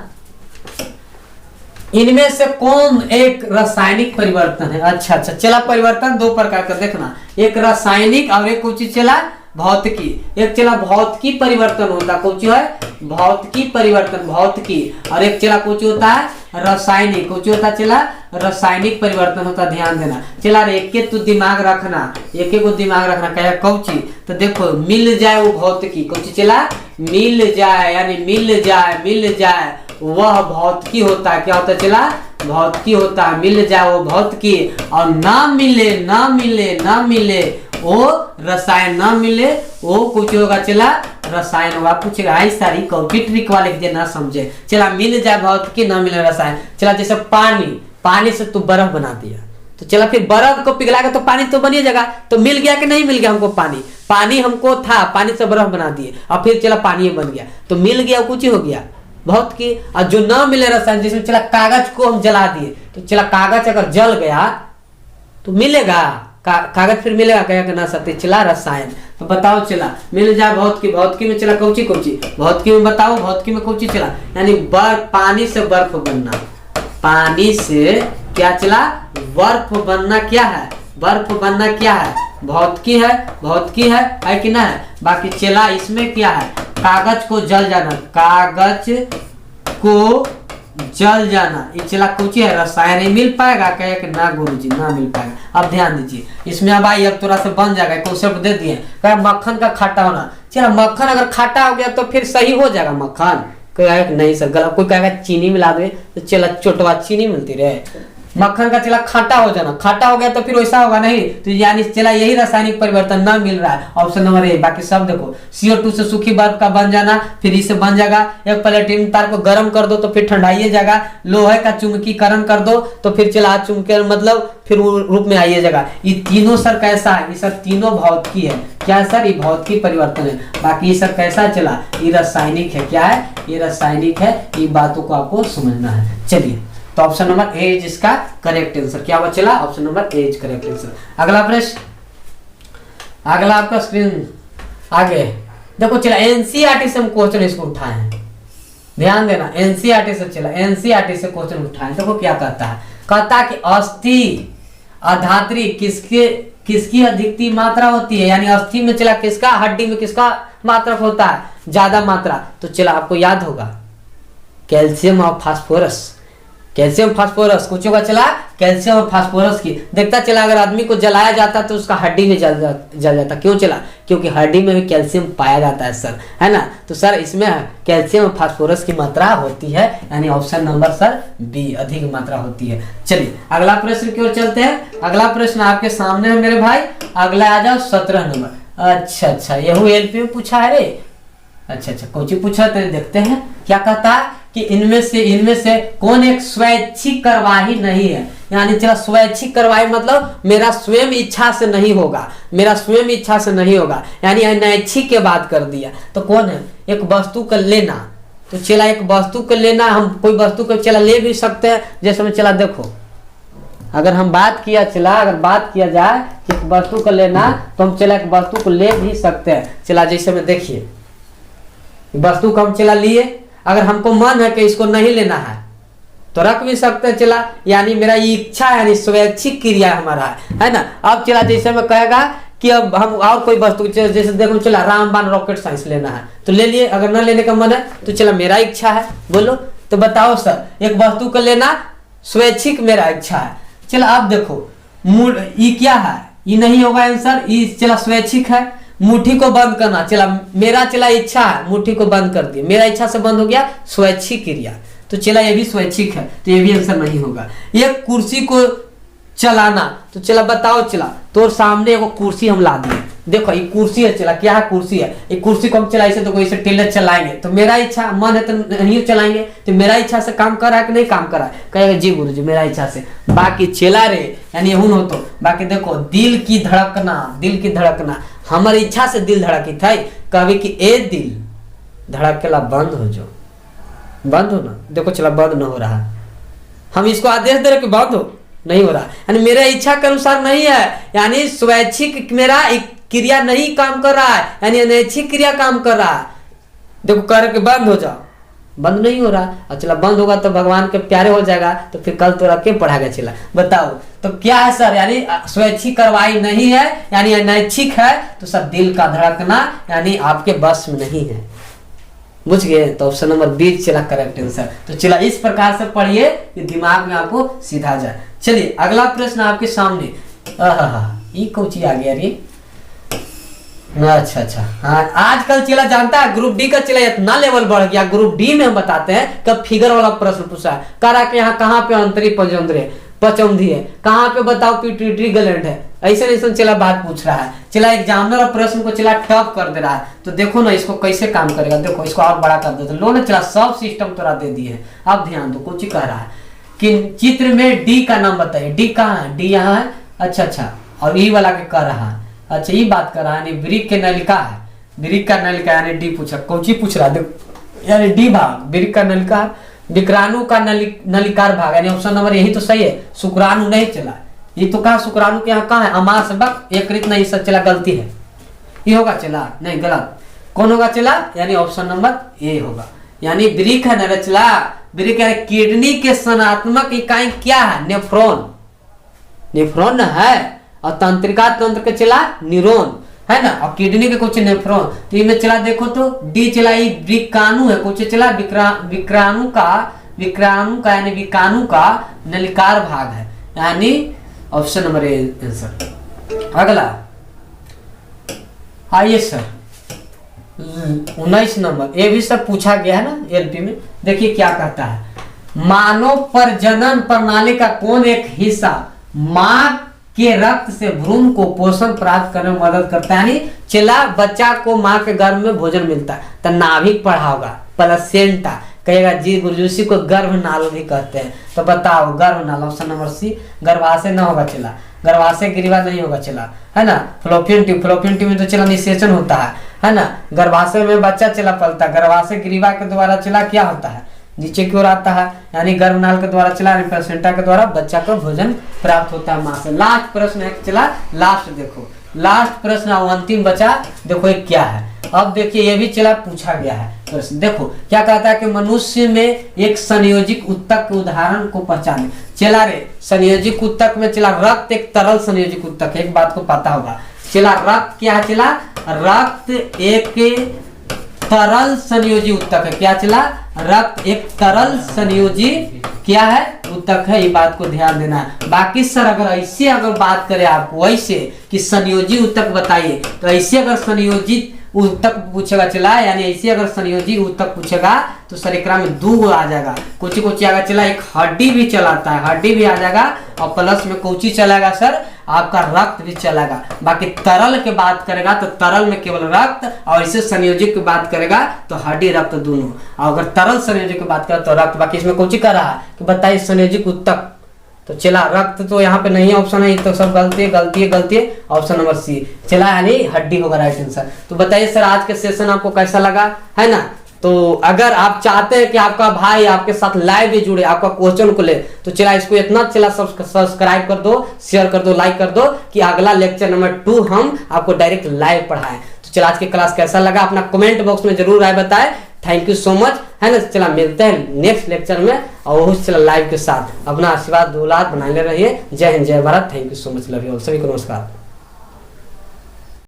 इनमें से कौन एक रासायनिक परिवर्तन है। अच्छा चला परिवर्तन 2 प्रकार का देखना, एक रासायनिक और एक कुछ चला भौतिकी। एक चला भौतिकी परिवर्तन होता, कुछ है भौतिकी परिवर्तन, भौतिकी, और एक चला कुछ होता है रासायनिक, कुछ होता चला रासायनिक परिवर्तन होता। ध्यान देना चला, एक तो दिमाग रखना, एक को दिमाग रखना, क्या कौची, तो देखो मिल जाए वो भौतिकी, कौची चला मिल जाए, यानी मिल जाए वह भौतिकी होता है। क्या होता चला भौतिकी होता है, मिल जाए वो भौतिकी, और ना मिले वो रसायन, ना मिले वो कुछ होगा चला रसायन होगा। पूछेगा आई सारी कॉपी ट्रिक वाले के ना समझे, चला मिल जाए भौतिकी ना मिले रसायन। चला जैसे पानी से तू बर्फ बना दिया, तो चला फिर बर्फ को पिघला तो पानी तो बनी जगह, तो मिल गया कि नहीं मिल गया हमको पानी हमको था, पानी से बर्फ बना दिए और फिर चला पानी बन गया, तो मिल गया कुछ हो गया भौतिकी। और जो ना मिले रसायन, जिसमें चला कागज को हम जला दिए, तो चला कागज अगर जल गया तो मिलेगा कागज, फिर मिलेगा क्या ना सत्य चला रसायन। तो बताओ चला मिल जाए भौतिकी में चला कौची भौतिकी में बताओ, भौतिकी में कौची चला, यानी पानी से बर्फ बनना, पानी से क्या चला बर्फ बनना, क्या है बर्फ बनना, क्या है भौतिकी है कि ना है। बाकी चला इसमें क्या है, कागज को जल जाना, ये चला कुछ है रसायन, मिल पाएगा क्या कि ना गुरुजी ना मिल पाएगा। अब ध्यान दीजिए इसमें, अब आई अब थोड़ा सा बन जाएगा, कॉन्सेप्ट दे दिए क्या, मक्खन का खट्टा होना। चला मक्खन अगर खट्टा हो गया तो फिर सही हो जाएगा मक्खन, कोई नहीं सर गलत, कोई कहेगा चीनी मिला दे, तो चला चोटवा चीनी मिलती रहे, मक्खन का चला खट्टा हो जाना, खट्टा हो गया तो फिर वैसा होगा नहीं, तो यानी चला यही रासायनिक परिवर्तन ना मिल रहा है, ऑप्शन नंबर ए। बाकी सब देखो CO2 से सूखी बर्फ का बन जाना, फिर इससे बन जाएगा, एक प्लेटिनम तार को गर्म कर दो तो फिर ठंडाइए जाएगा, लोहे का चुंबकीकरण कर दो तो फिर चला चुंबकीय मतलब फिर रूप में आइए जाएगा। ये तीनों सर कैसा है, ये सर तीनों भौतिकी है, क्या सर ये भौतिकी परिवर्तन है। बाकी ये सर कैसा चला, ये रासायनिक है, क्या है ये रासायनिक है, ये बातों को आपको समझना है। चलिए तो ऑप्शन नंबर ए इज इसका करेक्ट आंसर। क्या हुआ चला, option number A is correct answer. अगला प्रश्न, अगला आपका स्क्रीन आगे देखो चला, एनसीईआरटी से हम क्वेश्चन इसको उठाए हैं, ध्यान देना, एनसीईआरटी से चला, एनसीईआरटी से क्वेश्चन उठाए। देखो क्या कहता है, कहता है कि अस्थि अधात्री किसकी अधिकती मात्रा होती है, यानी अस्थि में चला किसका, हड्डी में किसका मात्रा होता है ज्यादा मात्रा। तो चला आपको याद होगा कैल्शियम और फास्फोरस, कैल्शियम फास्फोरस कुछ होगा चला, कैल्शियम और फास्फोरस की। देखता चला अगर आदमी को जलाया जाता तो उसका हड्डी में जल जाता, क्यों चला, क्योंकि हड्डी में भी कैल्शियम पाया जाता है सर, है ना। तो सर इसमें कैल्शियम और फास्फोरस की मात्रा होती है, यानी ऑप्शन नंबर सर बी अधिक मात्रा होती है। चलिए अगला प्रश्न की ओर चलते हैं। अगला प्रश्न आपके सामने है मेरे भाई, अगला आ जाओ 17 नंबर। अच्छा यही एलपी में पूछा है रे, अच्छा कोची पूछा तो देखते हैं क्या कहता है कि इनमें से कौन एक स्वैच्छिक कार्यवाही नहीं है, यानी चला स्वैच्छिक कार्यवाही मतलब मेरा स्वयं इच्छा से नहीं होगा, मेरा स्वयं इच्छा से नहीं होगा, यानी अनैच्छिक के बात कर दिया। तो कौन है, एक वस्तु का लेना। तो चला एक वस्तु को लेना, हम कोई वस्तु को चला ले भी सकते हैं, जैसे में चला देखो अगर हम बात किया चला, अगर बात किया जाए कि एक वस्तु को लेना तो हम चला एक वस्तु को ले भी सकते हैं। चला जैसे में देखिए वस्तु को हम चला लिए, अगर हमको मन है कि इसको नहीं लेना है तो रख भी सकते हैं चला, यानी मेरा इच्छा यानी स्वैच्छिक क्रिया हमारा है ना। अब चला जैसे में कहेगा कि अब हम और कोई वस्तु जैसे देखो चला रामबाण रॉकेट साइंस लेना है तो ले लिए, अगर न लेने का मन है तो चला मेरा इच्छा है, बोलो तो बताओ सर एक वस्तु को लेना स्वैच्छिक मेरा इच्छा है। चला अब देखो ये क्या है, ये नहीं होगा आंसर, ये चला स्वैच्छिक है। मुट्ठी को बंद करना, चला मेरा चला इच्छा है, मुट्ठी को बंद कर दिया, मेरा इच्छा से बंद हो गया, स्वैच्छिक क्रिया। तो चला ये भी स्वैच्छिक है, तो ये भी आंसर नहीं होगा। एक कुर्सी को चलाना, तो चला बताओ चला तो सामने एक कुर्सी हम ला दिए, देखो ये कुर्सी है, चला क्या है कुर्सी है, ये कुर्सी को हम चला इसे तो इसे टेलर चलाएंगे तो मेरा इच्छा मन है तो नहीं चलाएंगे, तो मेरा इच्छा से काम कर रहा है कि नहीं काम कर रहा है, कहेगा जी गुरुजी मेरा इच्छा से। बाकी चला रे यानी हुन हो तो बाकी देखो दिल की धड़कना हमारी इच्छा से दिल धड़की था, कभी कि ए दिल धड़केला बंद हो जाओ, बंद हो ना, देखो चला बंद न हो रहा, हम इसको आदेश दे रहे कि बंद हो, नहीं हो रहा, यानी मेरा इच्छा के अनुसार नहीं है, यानी स्वैच्छिक मेरा क्रिया नहीं काम कर रहा है, यानी अनैच्छिक क्रिया काम कर रहा है। देखो कह रहे कि बंद हो जाओ, बंद नहीं हो रहा, और चला बंद होगा तो भगवान के प्यारे हो जाएगा, तो फिर कल तो रख के पढ़ाएगा चला, बताओ तो क्या है सर, यानी स्वैच्छिक कार्रवाई नहीं है, यानी अनैच्छिक है, तो सर दिल का धड़कना यानी आपके बस में नहीं है, बुझ गए। तो ऑप्शन नंबर बी चला करेक्ट आंसर। तो चला इस प्रकार से पढ़िए कि दिमाग में आपको सीधा जाए। चलिए अगला प्रश्न आपके सामने, ये कौची आ गया रे, अच्छा हाँ आजकल चला जानता है ग्रुप डी का चला इतना लेवल बढ़ गया, ग्रुप डी में हम बताते हैं कब फिगर वाला प्रश्न पूछा है, करा के यहाँ कहाँ पे अंतरी पचौंधी है, कहाँ पे बताओ पिट्यूटरी ग्लैंड है, ऐसे चला बात पूछ रहा है, चला एग्जामिनर प्रश्न को चला टफ कर दे रहा है। तो देखो ना इसको कैसे काम करेगा, देखो इसको और बड़ा कर देते लो ना, चला सब सिस्टम तोरा दे दिए। अब ध्यान दो कुछ कह रहा है कि चित्र में डी का नाम बताइए, डी कहाँ है, डी यहाँ है, अच्छा और ई वाला के कह रहा है, अच्छा ये बात कर रहा है, यानी वृक्क के नलिका है, वृक्क का नलिका यानी डी पूछ रहा, कौची पूछ रहा है, यानी डी भाग वृक्क का नलिका, विक्राणु का नलिकार भाग, यानी ऑप्शन नंबर यही तो सही है, शुक्राणु नहीं चला, ये तो कहा शुक्राणु के यहाँ कहाँ है, अमास बक एकरित नहीं सच चला, गलती है, ये होगा चला नहीं गलत, कौन होगा चला, यानी ऑप्शन नंबर ए होगा, यानी वृक्क है न चला, वृक्क यानी किडनी के स्नात्मक इकाई क्या है, नेफ्रॉन, नेफ्रॉन है, और तंत्रिका तंत्र के चला न्यूरॉन है ना, और किडनी के कुछ नेफ्रॉन। तो इनमें चला देखो तो डी चला विक्राणु है, कुछ चला विक्राणु का यानी विकाणु का नलिकार भाग है, यानी ऑप्शन नंबर ए आंसर। अगला आइए सर 19 नंबर, ये भी सब पूछा गया है ना एलपी में, देखिए क्या कहता है, मानव प्रजनन प्रणाली का कौन एक हिस्सा माँ के रक्त से भ्रूण को पोषण प्राप्त करने में मदद करता है, यानी चला बच्चा को माँ के गर्भ में भोजन मिलता है, तो नाभिक पढ़ा होगा, प्लेसेंटा, कहेगा जी गुरुजी को गर्भनाल भी कहते हैं, तो बताओ गर्भनाल ऑप्शन नंबर सी, गर्भाशय ना होगा चला, गर्भाशय ग्रीवा नहीं होगा चला, है ना, फ्लोपियन ट्यूब में तो चला निषेचन होता है ना, गर्भाशय में बच्चा चला पलता है, गर्भाशय ग्रीवा के द्वारा चला क्या होता है, नीचे की ओर आता है, यानी गर्भनाल के द्वारा चला, प्लेसेंटा के द्वारा बच्चा को भोजन प्राप्त होता है माँ से। लास्ट प्रश्न है चला, लास्ट देखो, लास्ट प्रश्न अंतिम बचा, देखो ये क्या है। अब देखिए ये भी चला पूछा गया है प्रश्न, देखो क्या कहता है कि मनुष्य में एक संयोजिक ऊतक के उदाहरण को पहचाने। चला रे संयोजिक ऊतक में चला रक्त एक तरल संयोजिक ऊतक है, एक बात को पता होगा। चला रक्त क्या है, चला रक्त एक तरल संयोजी ऊतक है। क्या चला, रक्त एक तरल संयोजी क्या है, ऊतक है, ये बात को ध्यान देना है। बाकी सर अगर ऐसे अगर बात करें आपको ऐसे कि संयोजी ऊतक बताइए, तो ऐसे अगर संयोजित ऊतक पूछेगा चला, यानी ऐसे अगर संयोजी ऊतक पूछेगा तो सर एकरा में दो आ जाएगा, कुछ आएगा चला, एक हड्डी भी चलाता है, हड्डी भी आ जाएगा, और प्लस में कुछ चलाएगा सर आपका रक्त भी चलेगा। बाकी तरल के बात करेगा तो तरल में केवल रक्त, और इसे संयोजित की बात करेगा तो हड्डी रक्त दोनों। और अगर तरल संयोजित की बात करें तो रक्त। बाकी इसमें कुछ कर रहा है कि बताइए संयोजित ऊतक, तो चला रक्त तो यहाँ पे नहीं ऑप्शन है, तो सब गलती है। ऑप्शन नंबर सी चला, यानी हड्डी होगा राइट आंसर। तो बताइए सर आज के सेशन आपको कैसा लगा, है ना। तो अगर आप चाहते हैं कि आपका भाई आपके साथ लाइव भी जुड़े, आपका क्वेश्चन को ले, तो चला इसको इतना चला सब्सक्राइब कर दो, शेयर कर दो, लाइक कर दो, कि अगला लेक्चर नंबर 2 हम आपको डायरेक्ट लाइव पढ़ाएं। तो चला आज की क्लास कैसा लगा अपना कमेंट बॉक्स में जरूर आए बताएं। थैंक यू सो मच, है ना। चला मिलते हैं नेक्स्ट लेक्चर में, और वो चला लाइव के साथ। अपना आशीर्वाद दुलार बनाए रहिए। जय हिंद, जय Bharat. Thank you so much, love you all. सभी को नमस्कार।